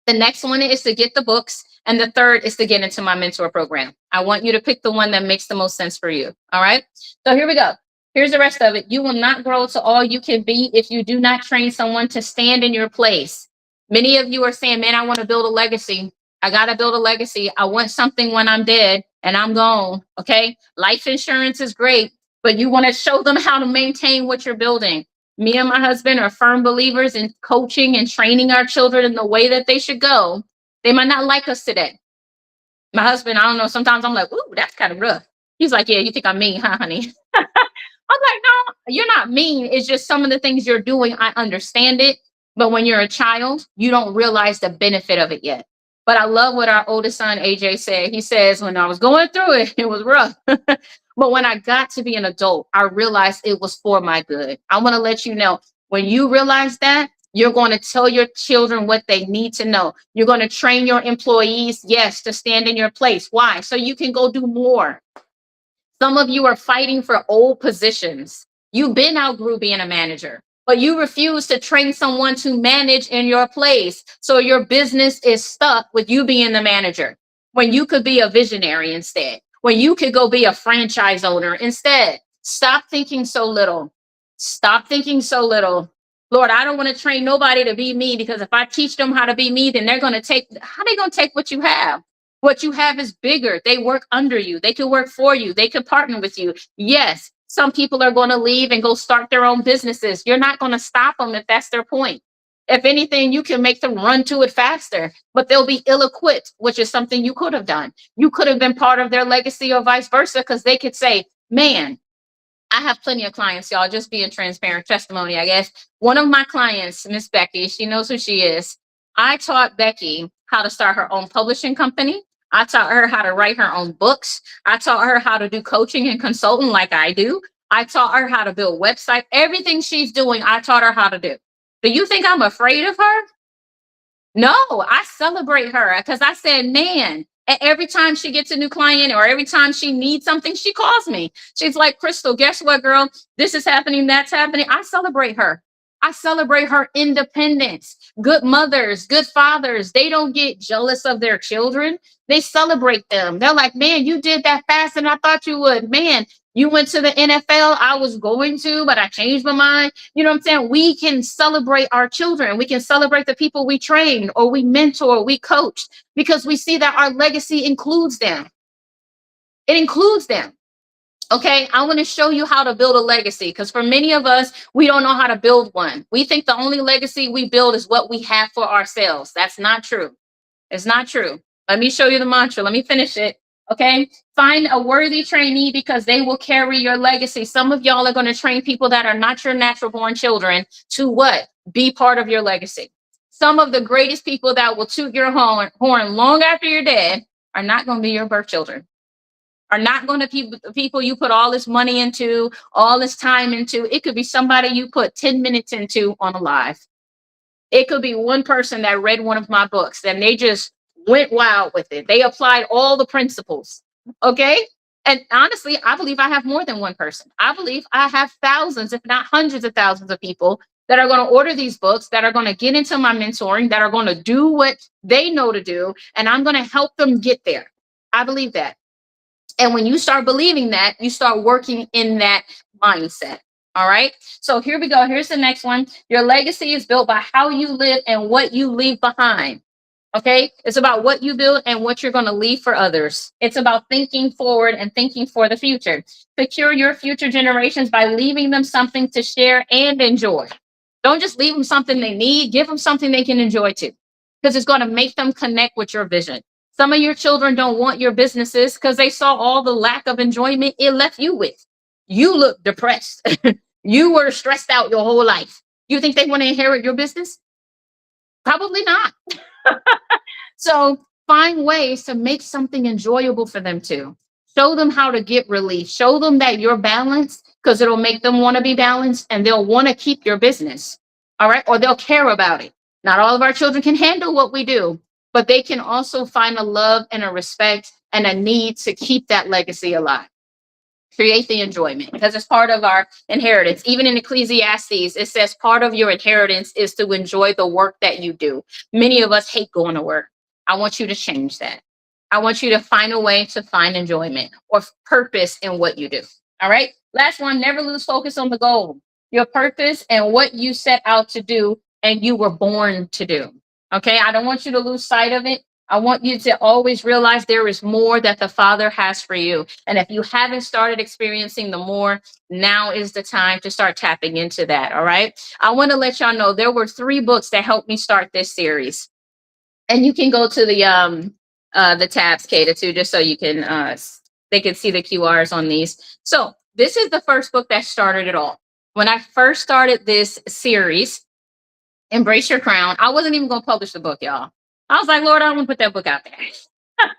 The next one is to get the books. And the third is to get into my mentor program. I want you to pick the one that makes the most sense for you. All right. So here we go. Here's the rest of it. You will not grow to all you can be if you do not train someone to stand in your place. Many of you are saying, man, I want to build a legacy. I got to build a legacy. I want something when I'm dead and I'm gone. Okay. Life insurance is great, but you want to show them how to maintain what you're building. Me and my husband are firm believers in coaching and training our children in the way that they should go. They might not like us today. My husband, I don't know. Sometimes I'm like, ooh, that's kind of rough. He's like, yeah, you think I'm mean, huh, honey? I'm like, no, you're not mean. It's just some of the things you're doing. I understand it. But when you're a child, you don't realize the benefit of it yet. But I love what our oldest son, AJ, said. He says, when I was going through it, it was rough. But when I got to be an adult, I realized it was for my good. I want to let you know, when you realize that, you're going to tell your children what they need to know. You're going to train your employees, yes, to stand in your place. Why? So you can go do more. Some of you are fighting for old positions. You've been outgrew being a manager, but you refuse to train someone to manage in your place. So your business is stuck with you being the manager when you could be a visionary instead, when you could go be a franchise owner instead. Stop thinking so little. Stop thinking so little. Lord, I don't want to train nobody to be me, because if I teach them how to be me, then they're going to take, how are they going to take what you have? What you have is bigger. They work under you. They can work for you. They can partner with you. Yes, some people are going to leave and go start their own businesses. You're not going to stop them if that's their point. If anything, you can make them run to it faster, but they'll be ill-equipped, which is something you could have done. You could have been part of their legacy or vice versa, because they could say, man, I have plenty of clients, y'all, just being transparent testimony, I guess. One of my clients, Miss Becky, she knows who she is. I taught Becky how to start her own publishing company. I taught her how to write her own books. I taught her how to do coaching and consulting like I do. I taught her how to build website. Everything she's doing, I taught her how to do. Do you think I'm afraid of her? No, I celebrate her because I said, man, every time she gets a new client or every time she needs something, she calls me. She's like, Krystal, guess what, girl? This is happening, that's happening. I celebrate her. I celebrate her independence. Good mothers, good fathers, they don't get jealous of their children. They celebrate them. They're like, man, you did that fast and I thought you would. Man, you went to the NFL. I was going to, but I changed my mind. You know what I'm saying? We can celebrate our children. We can celebrate the people we train or we mentor, we coach, because we see that our legacy includes them. It includes them. Okay, I want to show you how to build a legacy, because for many of us, we don't know how to build one. We think the only legacy we build is what we have for ourselves. That's not true. It's not true. Let me show you the mantra. Let me finish it. Okay, find a worthy trainee because they will carry your legacy. Some of y'all are going to train people that are not your natural born children to what? Be part of your legacy. Some of the greatest people that will toot your horn long after you're dead are not going to be your birth children, are not going to be people you put all this money into, all this time into. It could be somebody you put 10 minutes into on a live. It could be one person that read one of my books and they just went wild with it. They applied all the principles. Okay. And honestly, I believe I have more than one person. I believe I have thousands, if not hundreds of thousands of people that are going to order these books, that are going to get into my mentoring, that are going to do what they know to do. And I'm going to help them get there. I believe that. And when you start believing that, you start working in that mindset. All right. So here we go. Here's the next one. Your legacy is built by how you live and what you leave behind. Okay. It's about what you build and what you're going to leave for others. It's about thinking forward and thinking for the future. Secure your future generations by leaving them something to share and enjoy. Don't just leave them something they need. Give them something they can enjoy too, because it's going to make them connect with your vision. Some of your children don't want your businesses because they saw all the lack of enjoyment it left you with. You look depressed. You were stressed out your whole life. You think they want to inherit your business? Probably not. So find ways to make something enjoyable for them too. Show them how to get relief. Show them that you're balanced, because it'll make them want to be balanced and they'll want to keep your business. All right. Or they'll care about it. Not all of our children can handle what we do, but they can also find a love and a respect and a need to keep that legacy alive. Create the enjoyment, because it's part of our inheritance. Even in Ecclesiastes, it says part of your inheritance is to enjoy the work that you do. Many of us hate going to work. I want you to change that. I want you to find a way to find enjoyment or purpose in what you do. All right. Last one, never lose focus on the goal, your purpose and what you set out to do and you were born to do. Okay. I don't want you to lose sight of it. I want you to always realize there is more that the Father has for you. And if you haven't started experiencing the more, now is the time to start tapping into that. All right. I want to let y'all know there were 3 books that helped me start this series. And you can go to the tabs, Kata, too, just so you can they can see the QRs on these. So this is the first book that started it all. When I first started this series, Embrace Your Crown, I wasn't even going to publish the book, y'all. I was like, Lord, I don't want to put that book out there.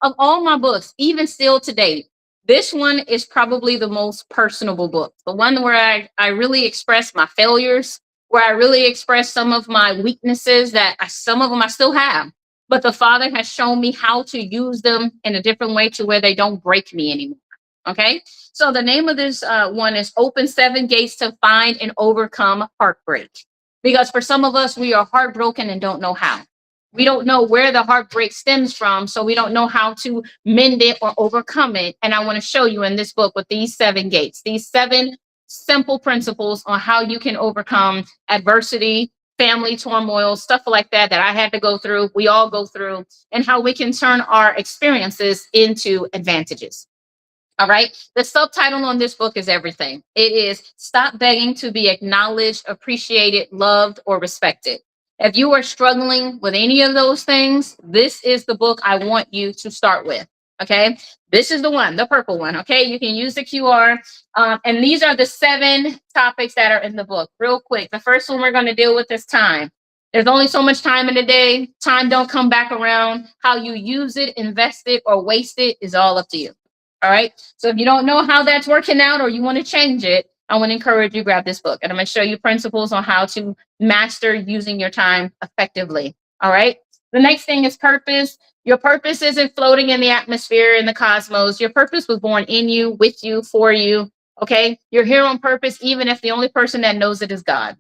Of all my books, even still today, this one is probably the most personable book. The one where I really express my failures, where I really express some of my weaknesses that some of them I still have. But the Father has shown me how to use them in a different way to where they don't break me anymore. Okay. So the name of this one is Open 7 Gates to Find and Overcome Heartbreak. Because for some of us, we are heartbroken and don't know how. We don't know where the heartbreak stems from, so we don't know how to mend it or overcome it. And I want to show you in this book with these 7 gates, these 7 simple principles on how you can overcome adversity, family turmoil, stuff like that I had to go through, we all go through, and how we can turn our experiences into advantages. All right. The subtitle on this book is everything. It is Stop Begging to Be Acknowledged, Appreciated, Loved, or Respected. If you are struggling with any of those things, this is the book I want you to start with. Okay. This is the one, the purple one. Okay. You can use the QR. And these are the 7 topics that are in the book. Real quick. The first one we're going to deal with is time. There's only so much time in a day. Time don't come back around. How you use it, invest it, or waste it is all up to you. All right. So if you don't know how that's working out or you want to change it, I want to encourage you to grab this book, and I'm going to show you principles on how to master using your time effectively. All right. The next thing is purpose. Your purpose isn't floating in the atmosphere in the cosmos. Your purpose was born in you, with you, for you. Okay. You're here on purpose, even if the only person that knows it is God.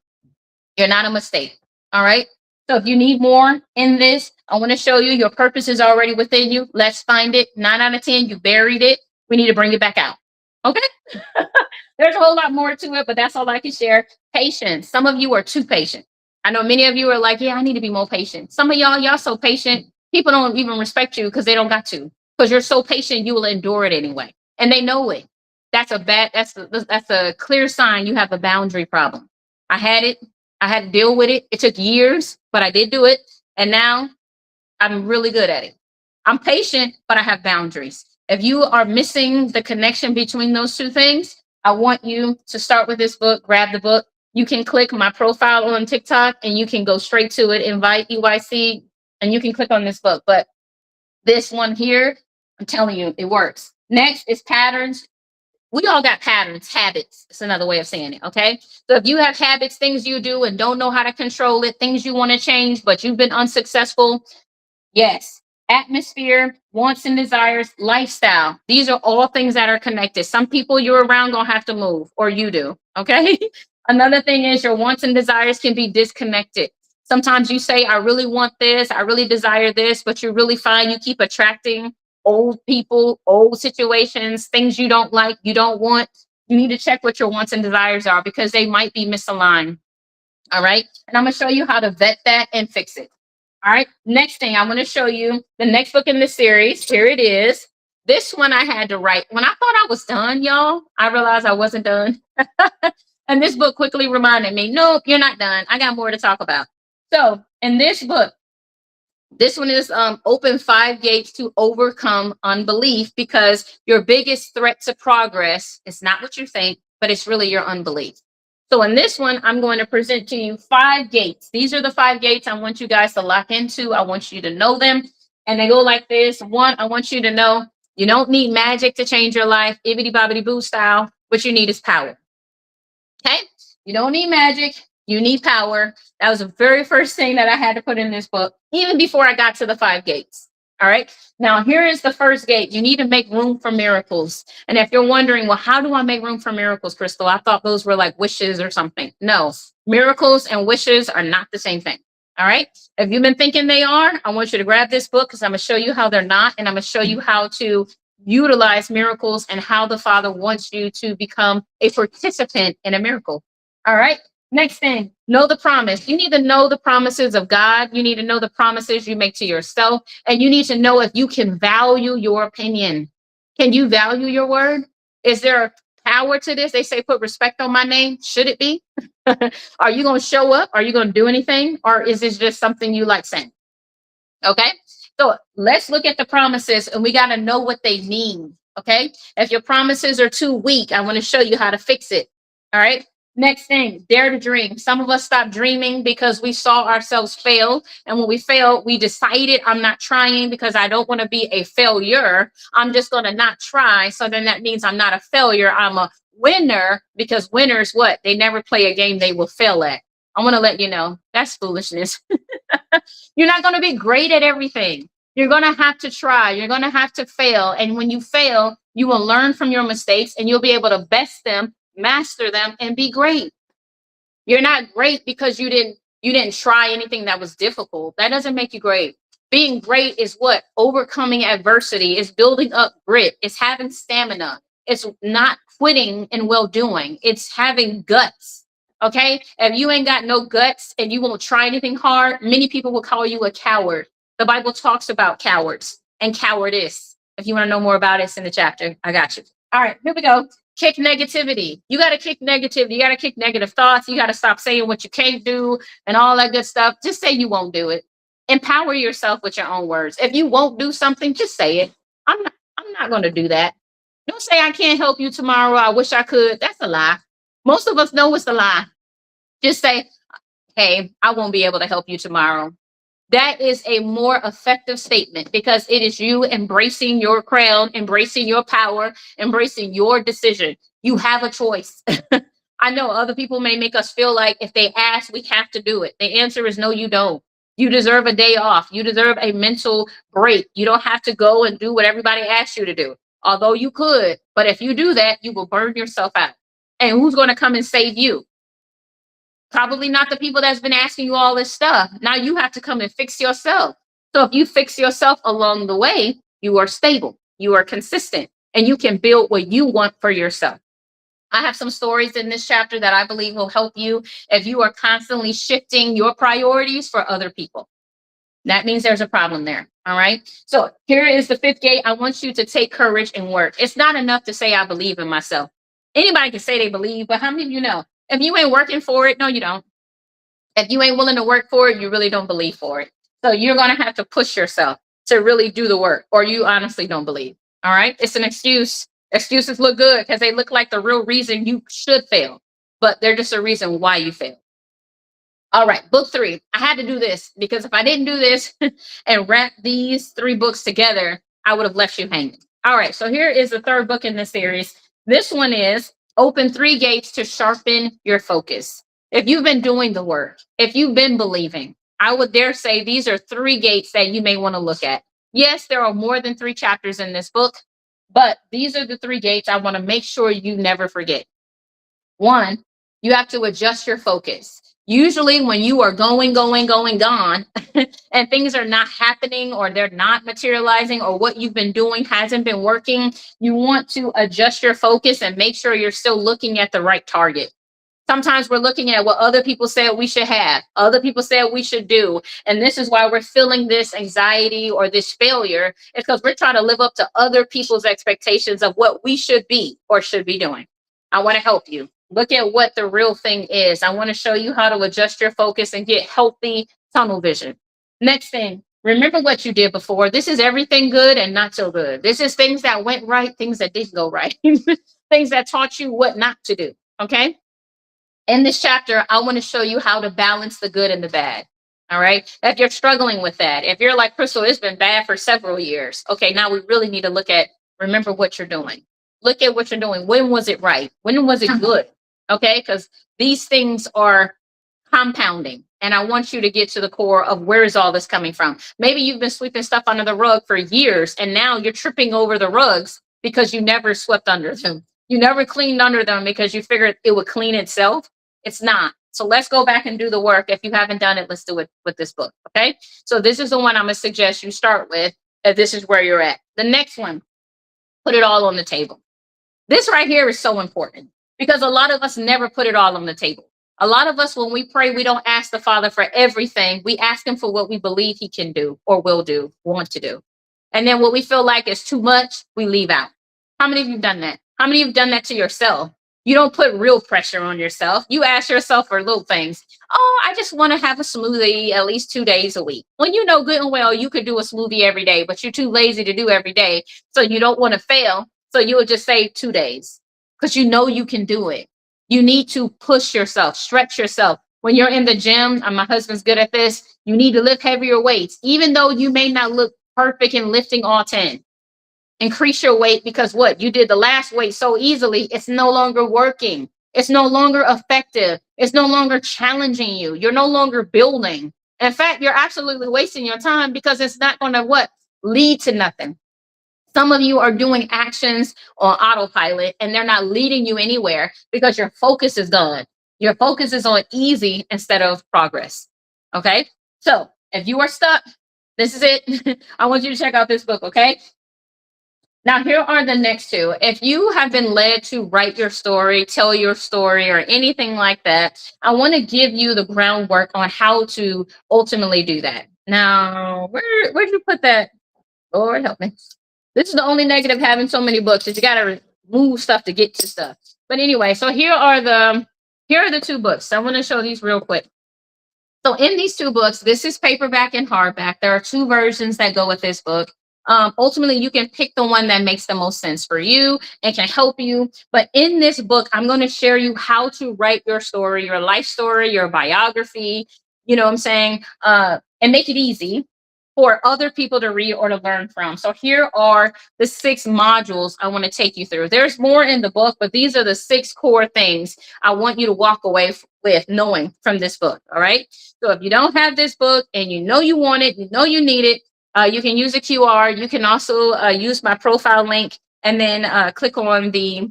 You're not a mistake. All right. So if you need more in this, I want to show you your purpose is already within you. Let's find it. 9 out of 10, you buried it. We need to bring it back out. Okay. There's a whole lot more to it, but that's all I can share. Patience. Some of you are too patient. I know many of you are like, yeah, I need to be more patient. Some of y'all so patient. People don't even respect you because they don't got to. Because you're so patient, you will endure it anyway. And they know it. That's a clear sign you have a boundary problem. I had it. I had to deal with it. It took years, but I did do it. And now I'm really good at it. I'm patient, but I have boundaries. If you are missing the connection between those 2 things, I want you to start with this book, grab the book. You can click my profile on TikTok and you can go straight to it, invite EYC, and you can click on this book. But This one here, I'm telling you, it works. Next is patterns. We all got patterns, habits. It's another way of saying it. Okay. So if you have habits, things you do and don't know how to control it, things you want to change, but you've been unsuccessful, yes. Atmosphere, wants and desires, lifestyle. These are all things that are connected. Some people you're around gonna have to move, or you do. Okay. Another thing is your wants and desires can be disconnected. Sometimes you say, I really want this, I really desire this, but you really find you keep attracting old people, old situations, things you don't like, you don't want. You need to check what your wants and desires are because they might be misaligned. All right. And I'm going to show you how to vet that and fix it. All right. Next thing, I'm going to show you the next book in the series. Here it is. This one I had to write. When I thought I was done, y'all, I realized I wasn't done. And this book quickly reminded me, nope, you're not done. I got more to talk about. So in this book, this one is open 5 gates to overcome unbelief, because your biggest threat to progress is not what you think, but it's really your unbelief. So in this one, I'm going to present to you 5 gates. These are the 5 gates I want you guys to lock into. I want you to know them. And they go like this. 1, I want you to know you don't need magic to change your life, ibbity bobbity boo style. What you need is power. Okay? You don't need magic. You need power. That was the very first thing that I had to put in this book, even before I got to the 5 gates. All right. Now, here is the first gate. You need to make room for miracles. And if you're wondering, well, how do I make room for miracles, Krystal? I thought those were like wishes or something. No, miracles and wishes are not the same thing. All right. If you've been thinking they are, I want you to grab this book because I'm going to show you how they're not. And I'm going to show you how to utilize miracles and how the Father wants you to become a participant in a miracle. All right. Next thing, know the promise. You need to know the promises of God. You need to know the promises you make to yourself. And you need to know if you can value your opinion. Can you value your word? Is there power to this? They say, put respect on my name. Should it be? Are you going to show up? Are you going to do anything? Or is this just something you like saying? Okay. So let's look at the promises, and we got to know what they mean. Okay. If your promises are too weak, I want to show you how to fix it. All right. Next thing, dare to dream. Some of us stopped dreaming because we saw ourselves fail. And when we failed, we decided I'm not trying because I don't want to be a failure. I'm just going to not try. So then that means I'm not a failure. I'm a winner, because winners, what? They never play a game they will fail at. I want to let you know that's foolishness. You're not going to be great at everything. You're going to have to try. You're going to have to fail. And when you fail, you will learn from your mistakes and you'll be able to best them, master them, and be great. You're not great because you didn't try anything that was difficult. That doesn't make you great. Being great is what? Overcoming adversity. It's building up grit. It's having stamina. It's not quitting and well-doing. It's having guts. Okay? If you ain't got no guts and you won't try anything hard, many people will call you a coward. The Bible talks about cowards and cowardice. If you want to know more about it, it's in the chapter. I got you. All right, here we go. Kick negativity. You got to kick negativity. You got to kick negative thoughts. You got to stop saying what you can't do and all that good stuff. Just say you won't do it. Empower yourself with your own words. If you won't do something, just say it. I'm not going to do that. Don't say I can't help you tomorrow. I wish I could. That's a lie. Most of us know it's a lie. Just say, hey, I won't be able to help you tomorrow. That is a more effective statement because it is you embracing your crown, embracing your power, embracing your decision. You have a choice. I know other people may make us feel like if they ask, we have to do it. The answer is no, you don't. You deserve a day off. You deserve a mental break. You don't have to go and do what everybody asks you to do. Although you could, but if you do that, you will burn yourself out. And who's going to come and save you? Probably not the people that's been asking you all this stuff. Now you have to come and fix yourself. So if you fix yourself along the way, you are stable, you are consistent, and you can build what you want for yourself. I have some stories in this chapter that I believe will help you if you are constantly shifting your priorities for other people. That means there's a problem there. All right. So here is the 5th gate. I want you to take courage and work. It's not enough to say I believe in myself. Anybody can say they believe, but how many of you know? If you ain't working for it, no, you don't. If you ain't willing to work for it, you really don't believe for it. So you're going to have to push yourself to really do the work, or you honestly don't believe. All right. It's an excuse. Excuses look good because they look like the real reason you should fail, but they're just a reason why you fail. All right, book 3. I had to do this because if I didn't do this and wrap these 3 books together, I would have left you hanging. All right, so here is the 3rd book in this series. This one is Open 3 Gates to Sharpen Your Focus. If you've been doing the work, if you've been believing, I would dare say these are 3 gates that you may want to look at. Yes, there are more than 3 chapters in this book, but these are the 3 gates I want to make sure you never forget. 1, you have to adjust your focus. Usually, when you are gone, and things are not happening or they're not materializing or what you've been doing hasn't been working, you want to adjust your focus and make sure you're still looking at the right target. Sometimes we're looking at what other people said we should have, other people said we should do. And this is why we're feeling this anxiety or this failure. It's because we're trying to live up to other people's expectations of what we should be or should be doing. I want to help you. Look at what the real thing is. I want to show you how to adjust your focus and get healthy tunnel vision. Next thing, remember what you did before. This is everything good and not so good. This is things that went right, things that didn't go right, things that taught you what not to do. Okay. In this chapter, I want to show you how to balance the good and the bad. All right. If you're struggling with that, if you're like, Krystal, it's been bad for several years. Okay. Now we really need to look at, remember what you're doing. Look at what you're doing. When was it right? When was it good? Okay. Because these things are compounding. And I want you to get to the core of where is all this coming from. Maybe you've been sweeping stuff under the rug for years, and now you're tripping over the rugs because you never swept under them. You never cleaned under them because you figured it would clean itself. It's not. So let's go back and do the work. If you haven't done it, let's do it with this book. Okay. So this is the one I'm going to suggest you start with, if this is where you're at. The next one, put it all on the table. This right here is so important because a lot of us never put it all on the table. A lot of us, when we pray, we don't ask the Father for everything. We ask him for what we believe he can do or will do, want to do. And then what we feel like is too much, we leave out. How many of you have done that? How many of you have done that to yourself? You don't put real pressure on yourself. You ask yourself for little things. Oh, I just want to have a smoothie at least 2 days a week. Well, you know good and well you could do a smoothie every day, but you're too lazy to do every day. So you don't want to fail. So you would just say 2 days because you know you can do it. You need to push yourself, stretch yourself. When you're in the gym, and my husband's good at this, you need to lift heavier weights, even though you may not look perfect in lifting all 10. Increase your weight because what? You did the last weight so easily, it's no longer working. It's no longer effective. It's no longer challenging you. You're no longer building. In fact, you're absolutely wasting your time because it's not going to what? Lead to nothing. Some of you are doing actions on autopilot and they're not leading you anywhere because your focus is gone. Your focus is on easy instead of progress. Okay. So if you are stuck, this is it. I want you to check out this book. Okay. Now, here are the next 2. If you have been led to write your story, tell your story, or anything like that, I want to give you the groundwork on how to ultimately do that. Now, where'd you put that? Lord help me. This is the only negative having so many books is you got to move stuff to get to stuff. But anyway, so here are the 2 books. I want to show these real quick. So in these 2 books, this is paperback and hardback. There are 2 versions that go with this book. Ultimately, you can pick the one that makes the most sense for you and can help you. But in this book, I'm going to share you how to write your story, your life story, your biography, you know what I'm saying, and make it easy for other people to read or to learn from. So here are the 6 modules I want to take you through. There's more in the book, but these are the 6 core things I want you to walk away with knowing from this book. All right. So if you don't have this book and you know you want it, you know you need it, you can use a QR. You can also use my profile link and then click on the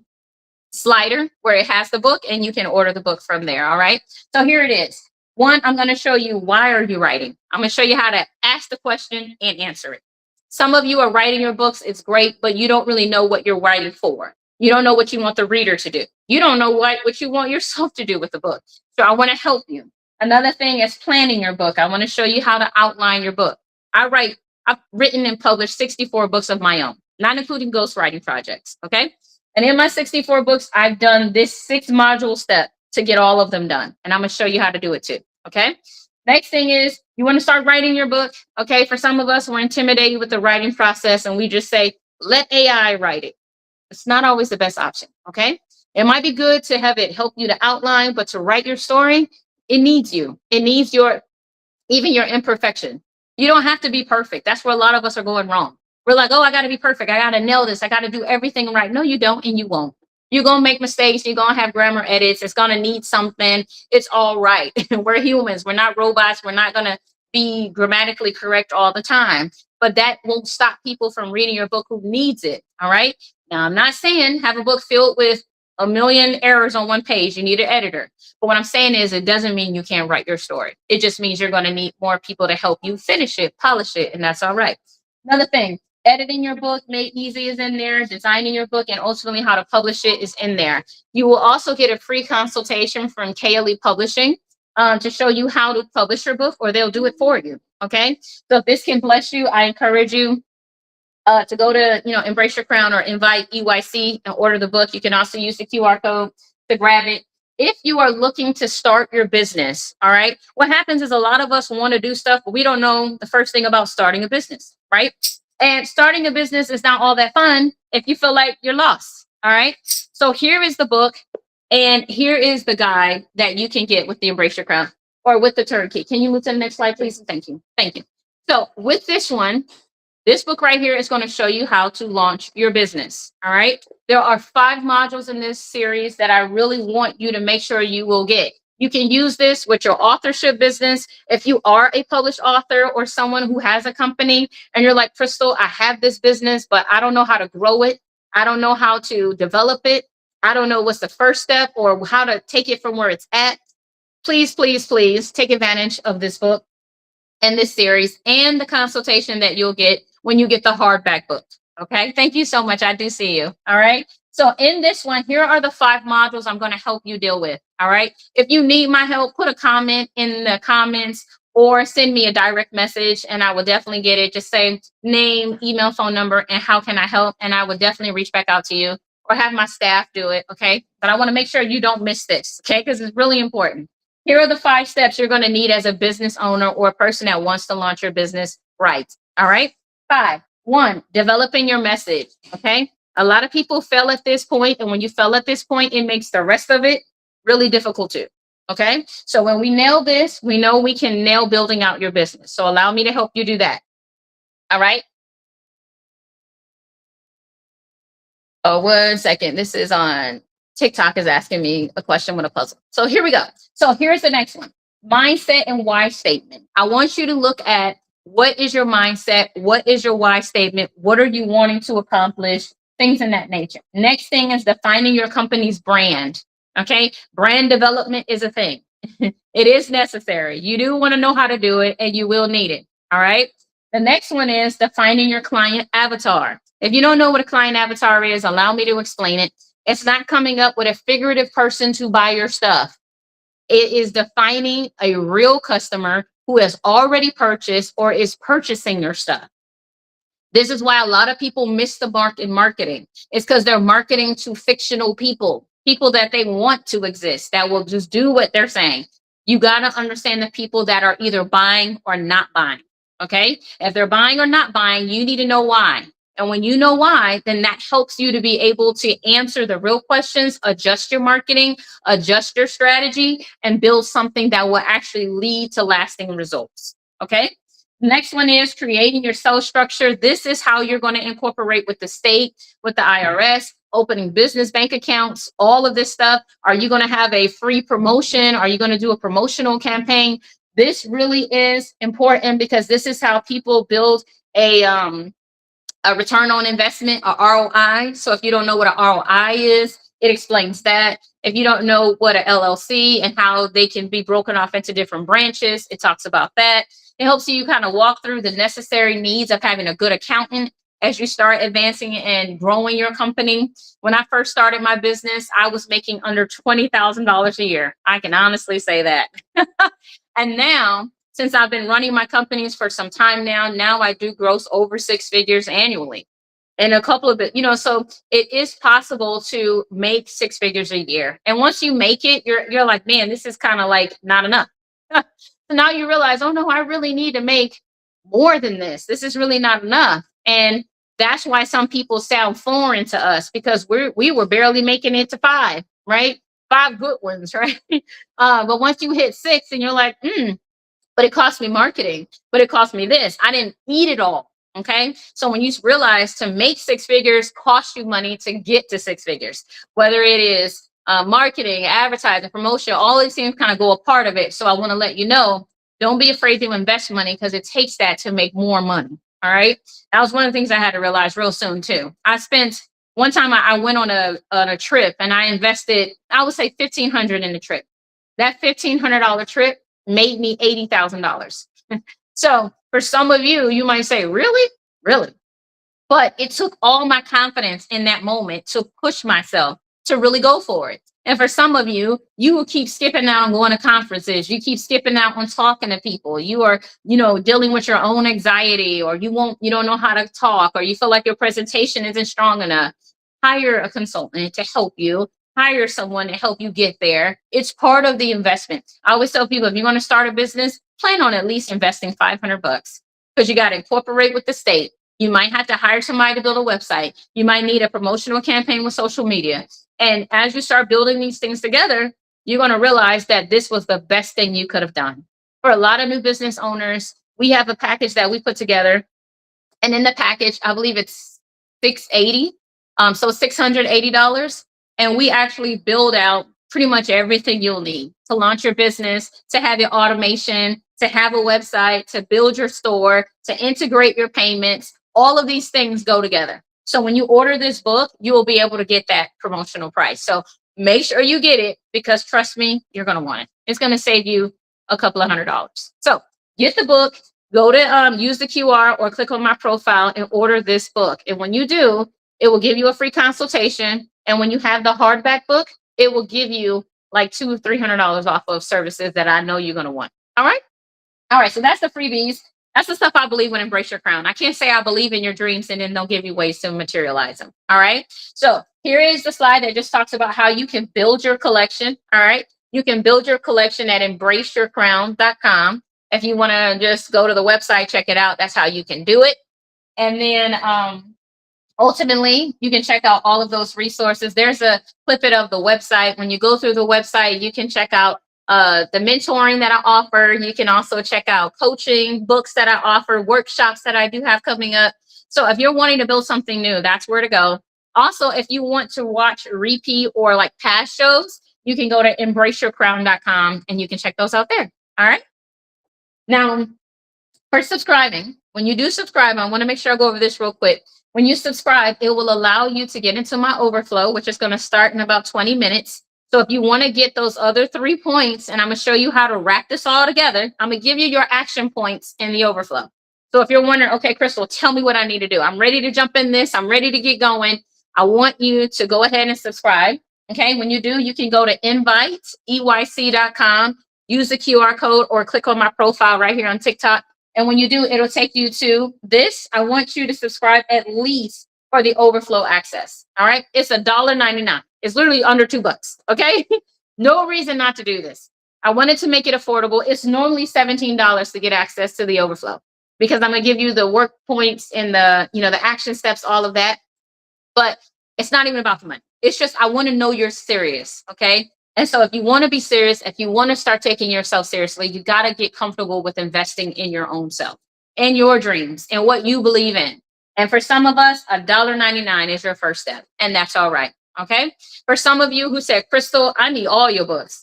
slider where it has the book and you can order the book from there. All right. So here it is. 1, I'm going to show you why are you writing. I'm going to show you how to ask the question and answer it. Some of you are writing your books. It's great, but you don't really know what you're writing for. You don't know what you want the reader to do. You don't know what you want yourself to do with the book. So I want to help you. Another thing is planning your book. I want to show you how to outline your book. I've written and published 64 books of my own, not including ghostwriting projects. Okay. And in my 64 books, I've done this 6 module step to get all of them done. And I'm going to show you how to do it too. Okay. Next thing is you want to start writing your book. Okay. For some of us, we're intimidated with the writing process and we just say, let AI write it. It's not always the best option. Okay. It might be good to have it help you to outline, but to write your story, It needs you. It needs your, even your imperfection. You don't have to be perfect. That's where a lot of us are going wrong. We're like, oh, I got to be perfect. I got to nail this. I got to do everything right. No, you don't, and you won't. You're going to make mistakes. You're going to have grammar edits. It's going to need something. It's all right. We're humans. We're not robots. We're not going to be grammatically correct all the time. But that won't stop people from reading your book who needs it. All right. Now, I'm not saying have a book filled with a million errors on one page. You need an editor. But what I'm saying is it doesn't mean you can't write your story. It just means you're going to need more people to help you finish it, polish it, and that's all right. Another thing, editing your book made easy is in there, designing your book, and ultimately how to publish it is in there. You will also get a free consultation from Krystal Lee Publishing to show you how to publish your book, or they'll do it for you. Okay. So if this can bless you, I encourage you to go to, Embrace Your Crown or Invite EYC and order the book. You can also use the QR code to grab it. If you are looking to start your business, all right, what happens is a lot of us want to do stuff, but we don't know the first thing about starting a business, right? And starting a business is not all that fun if you feel like you're lost, all right? So here is the book, and here is the guide that you can get with the Embrace Your Crown or with the turnkey. Can you move to the next slide, please? Thank you. Thank you. So with this one, this book right here is going to show you how to launch your business. All right. There are 5 modules in this series that I really want you to make sure you will get. You can use this with your authorship business. If you are a published author or someone who has a company and you're like, Krystal, I have this business, but I don't know how to grow it. I don't know how to develop it. I don't know what's the first step or how to take it from where it's at. Please, please, please take advantage of this book and this series and the consultation that you'll get when you get the hardback book. Okay. Thank you so much. I do see you. All right. So in this one, here are the 5 modules I'm going to help you deal with. All right. If you need my help, put a comment in the comments or send me a direct message and I will definitely get it. Just say name, email, phone number, and how can I help? And I will definitely reach back out to you or have my staff do it. Okay. But I want to make sure you don't miss this. Okay. Because it's really important. Here are the 5 steps you're going to need as a business owner or a person that wants to launch your business right. All right. 5. 1, developing your message. Okay. A lot of people fail at this point, and when you fail at this point, it makes the rest of it really difficult too. Okay. So when we nail this, we know we can nail building out your business. So allow me to help you do that. All right. Oh, 1 second. This is on TikTok is asking me a question with a puzzle. So here we go. So here's the next one. Mindset and why statement. I want you to look at what is your mindset? What is your why statement? What are you wanting to accomplish? Things in that nature. Next thing is defining your company's brand. Okay. Brand development is a thing. It is necessary. You do want to know how to do it and you will need it. All right. The next one is defining your client avatar. If you don't know what a client avatar is, allow me to explain it. It's not coming up with a figurative person to buy your stuff. It is defining a real customer who has already purchased or is purchasing your stuff. This is why a lot of people miss the mark in marketing. It's because they're marketing to fictional people that they want to exist, that will just do what they're saying. You got to understand the people that are either buying or not buying. Okay. If they're buying or not buying, you need to know why. And when you know why, then that helps you to be able to answer the real questions, adjust your marketing, adjust your strategy, and build something that will actually lead to lasting results. Okay. Next one is creating your sales structure. This is how you're going to incorporate with the state, with the IRS, opening business bank accounts, all of this stuff. Are you going to have a free promotion? Are you going to do a promotional campaign? This really is important because this is how people build a return on investment, or ROI. So if you don't know what an ROI is, it explains that. If you don't know what an LLC and how they can be broken off into different branches, it talks about that. It helps you kind of walk through the necessary needs of having a good accountant as you start advancing and growing your company. When I first started my business, I was making under $20,000 a year. I can honestly say that. And now, since I've been running my companies for some time now I do gross over 6 figures annually. And a couple of it, so it is possible to make 6 figures a year. And once you make it, you're like, man, this is kind of like not enough. So now you realize, oh no, I really need to make more than this. This is really not enough. And that's why some people sound foreign to us, because we were barely making it to 5, right? 5 good ones, right? But once you hit 6 and you're like, but it cost me marketing, but it cost me this. I didn't eat it all. Okay. So when you realize to make 6 figures costs you money to get to 6 figures, whether it is marketing, advertising, promotion, all these things kind of go a part of it. So I want to let you know, don't be afraid to invest money because it takes that to make more money. All right. That was one of the things I had to realize real soon too. I spent one time I went on a trip and I invested, I would say 1,500 in the trip. That $1,500 trip made me $80,000. So for some of you, you might say, really? Really? But it took all my confidence in that moment to push myself to really go for it. And for some of you, you will keep skipping out on going to conferences. You keep skipping out on talking to people. You are, dealing with your own anxiety, or you don't know how to talk, or you feel like your presentation isn't strong enough. Hire a consultant to help you. Hire someone to help you get there. It's part of the investment. I always tell people, if you're going to start a business, plan on at least investing $500 because you got to incorporate with the state. You might have to hire somebody to build a website. You might need a promotional campaign with social media. And as you start building these things together, you're going to realize that this was the best thing you could have done. For a lot of new business owners, we have a package that we put together. And in the package, I believe it's $680. So $680. And we actually build out pretty much everything you'll need to launch your business, to have your automation, to have a website, to build your store, to integrate your payments. All of these things go together. So when you order this book, you will be able to get that promotional price. So make sure you get it because trust me, you're going to want it. It's going to save you a couple of $100. So get the book, go to use the QR or click on my profile and order this book. And when you do, it will give you a free consultation. And when you have the hardback book, it will give you like $200 or $300 off of services that I know you're going to want. All right. All right. So that's the freebies. That's the stuff I believe in Embrace Your Crown. I can't say I believe in your dreams and then don't give you ways to materialize them. All right. So here is the slide that just talks about how you can build your collection. All right. You can build your collection at embraceyourcrown.com. If you want to just go to the website, check it out. That's how you can do it. And then ultimately, you can check out all of those resources. There's a snippet of the website. When you go through the website, you can check out the mentoring that I offer. You can also check out coaching, books that I offer, workshops that I do have coming up. So if you're wanting to build something new, that's where to go. Also, if you want to watch repeat or like past shows, you can go to embraceyourcrown.com and you can check those out there. All right. Now, for subscribing, when you do subscribe, I want to make sure I go over this real quick. When you subscribe, it will allow you to get into my overflow, which is going to start in about 20 minutes. So if you want to get those other 3 points, and I'm going to show you how to wrap this all together, I'm going to give you your action points in the overflow. So if you're wondering, okay, Krystal, tell me what I need to do. I'm ready to jump in this. I'm ready to get going. I want you to go ahead and subscribe. Okay. When you do, you can go to inviteeyc.com, use the QR code or click on my profile right here on TikTok. And when you do, it'll take you to this. I want you to subscribe at least for the overflow access. All right. It's $1.99. It's literally under $2. Okay. No reason not to do this. I wanted to make it affordable. It's normally $17 to get access to the overflow because I'm going to give you the work points and the action steps, all of that. But it's not even about the money. It's just, I want to know you're serious. Okay. And so if you want to be serious, if you want to start taking yourself seriously, you got to get comfortable with investing in your own self and your dreams and what you believe in. And for some of us, $1.99 is your first step. And that's all right. Okay. For some of you who said, Krystal, I need all your books.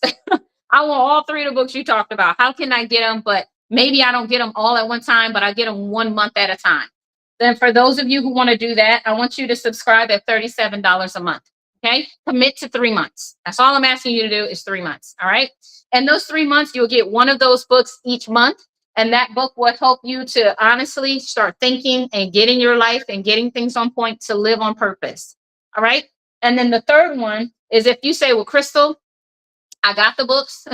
I want all 3 of the books you talked about. How can I get them? But maybe I don't get them all at one time, but I get them 1 month at a time. Then for those of you who want to do that, I want you to subscribe at $37 a month. Okay. Commit to 3 months. That's all I'm asking you to do is 3 months. All right. And those 3 months, you'll get one of those books each month. And that book will help you to honestly start thinking and getting your life and getting things on point to live on purpose. All right. And then the third one is if you say, well, Krystal, I got the books.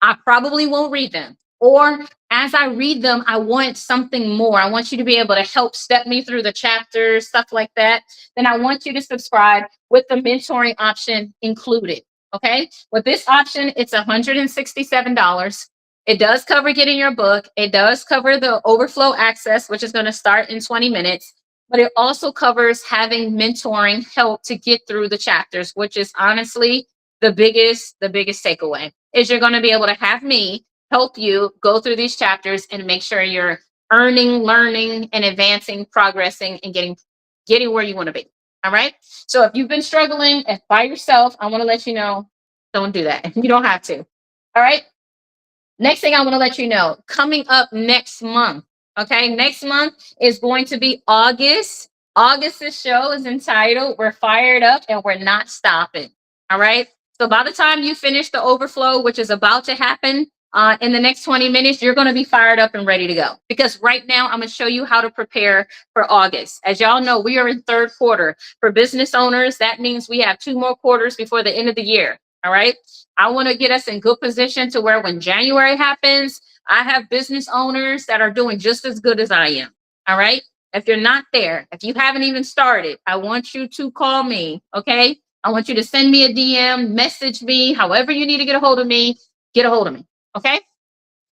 I probably won't read them. Or as I read them, I want something more. I want you to be able to help step me through the chapters, stuff like that. Then I want you to subscribe with the mentoring option included. Okay. With this option, it's $167. It does cover getting your book. It does cover the overflow access, which is going to start in 20 minutes. But it also covers having mentoring help to get through the chapters, which is honestly the biggest takeaway is you're going to be able to have me help you go through these chapters and make sure you're earning, learning, and advancing, progressing, and getting where you want to be. All right. So if you've been struggling by yourself, I want to let you know, don't do that. You don't have to. All right. Next thing I want to let you know, coming up next month, okay? Next month is going to be August. August's show is entitled We're Fired Up and We're Not Stopping. All right? So by the time you finish the overflow, which is about to happen in the next 20 minutes, you're going to be fired up and ready to go. Because right now, I'm going to show you how to prepare for August. As y'all know, we are in third quarter. For business owners, that means we have 2 more quarters before the end of the year. All right? I want to get us in good position to where when January happens, I have business owners that are doing just as good as I am. All right. If you're not there, if you haven't even started, I want you to call me. Okay. I want you to send me a DM, message me, however you need to get a hold of me, get a hold of me. Okay.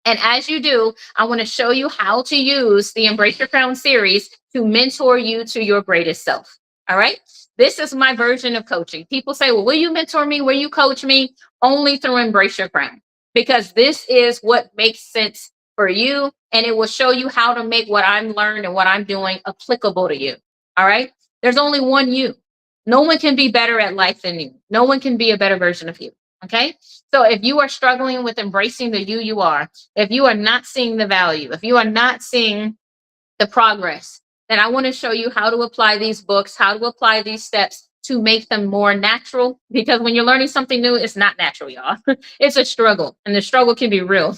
And as you do, I want to show you how to use the Embrace Your Crown series to mentor you to your greatest self. All right. This is my version of coaching. People say, well, will you mentor me? Will you coach me? Only through Embrace Your Crown, because this is what makes sense for you. And it will show you how to make what I'm learned and what I'm doing applicable to you. All right. There's only one you. No one can be better at life than you. No one can be a better version of you. Okay. So if you are struggling with embracing the you are, if you are not seeing the value, if you are not seeing the progress, then I want to show you how to apply these books, how to apply these steps to make them more natural. Because when you're learning something new, it's not natural, y'all. It's a struggle, and the struggle can be real.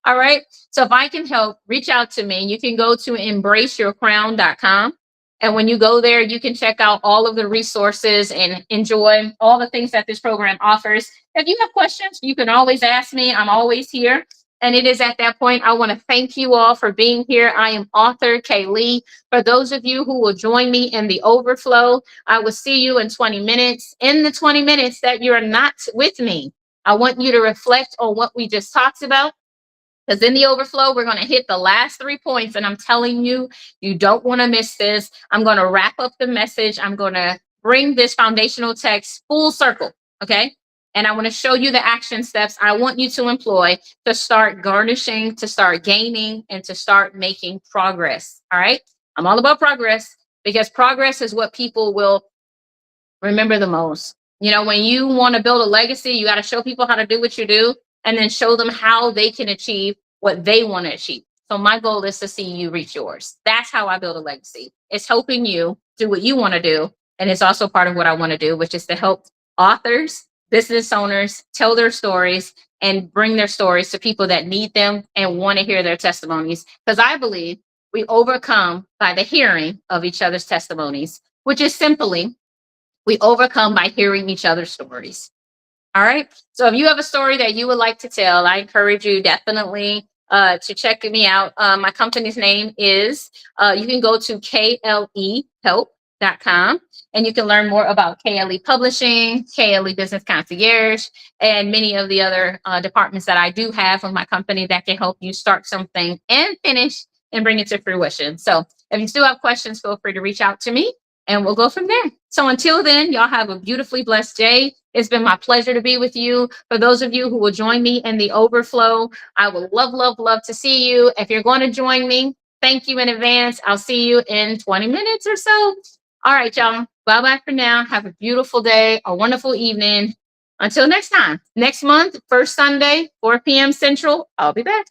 All right. So if I can help, reach out to me. You can go to embraceyourcrown.com. And when you go there, you can check out all of the resources and enjoy all the things that this program offers. If you have questions, you can always ask me. I'm always here. And it is at that point, I want to thank you all for being here. I am author Krystal Lee. For those of you who will join me in the overflow, I will see you in 20 minutes. In the 20 minutes that you're not with me, I want you to reflect on what we just talked about. Because in the overflow, we're going to hit the last 3 points. And I'm telling you, you don't want to miss this. I'm going to wrap up the message. I'm going to bring this foundational text full circle. Okay. And I want to show you the action steps I want you to employ to start garnishing, to start gaining, and to start making progress. All right. I'm all about progress, because progress is what people will remember the most. You know, when you want to build a legacy, you got to show people how to do what you do, and then show them how they can achieve what they want to achieve. So my goal is to see you reach yours. That's how I build a legacy. It's helping you do what you want to do. And it's also part of what I want to do, which is to help authors, business owners tell their stories and bring their stories to people that need them and want to hear their testimonies. Because I believe we overcome by the hearing of each other's testimonies, which is simply we overcome by hearing each other's stories. All right. So if you have a story that you would like to tell, I encourage you definitely to check me out. My company's name is, you can go to KLEhelp.com, and you can learn more about KLE Publishing, KLE Business Concierge, and many of the other departments that I do have in my company that can help you start something and finish and bring it to fruition. So if you still have questions, feel free to reach out to me, and we'll go from there. So until then, y'all have a beautifully blessed day. It's been my pleasure to be with you. For those of you who will join me in the overflow, I would love, love, love to see you. If you're going to join me, thank you in advance. I'll see you in 20 minutes or so. All right, y'all. Bye-bye for now. Have a beautiful day, a wonderful evening. Until next time. Next month, first Sunday, 4 p.m. Central, I'll be back.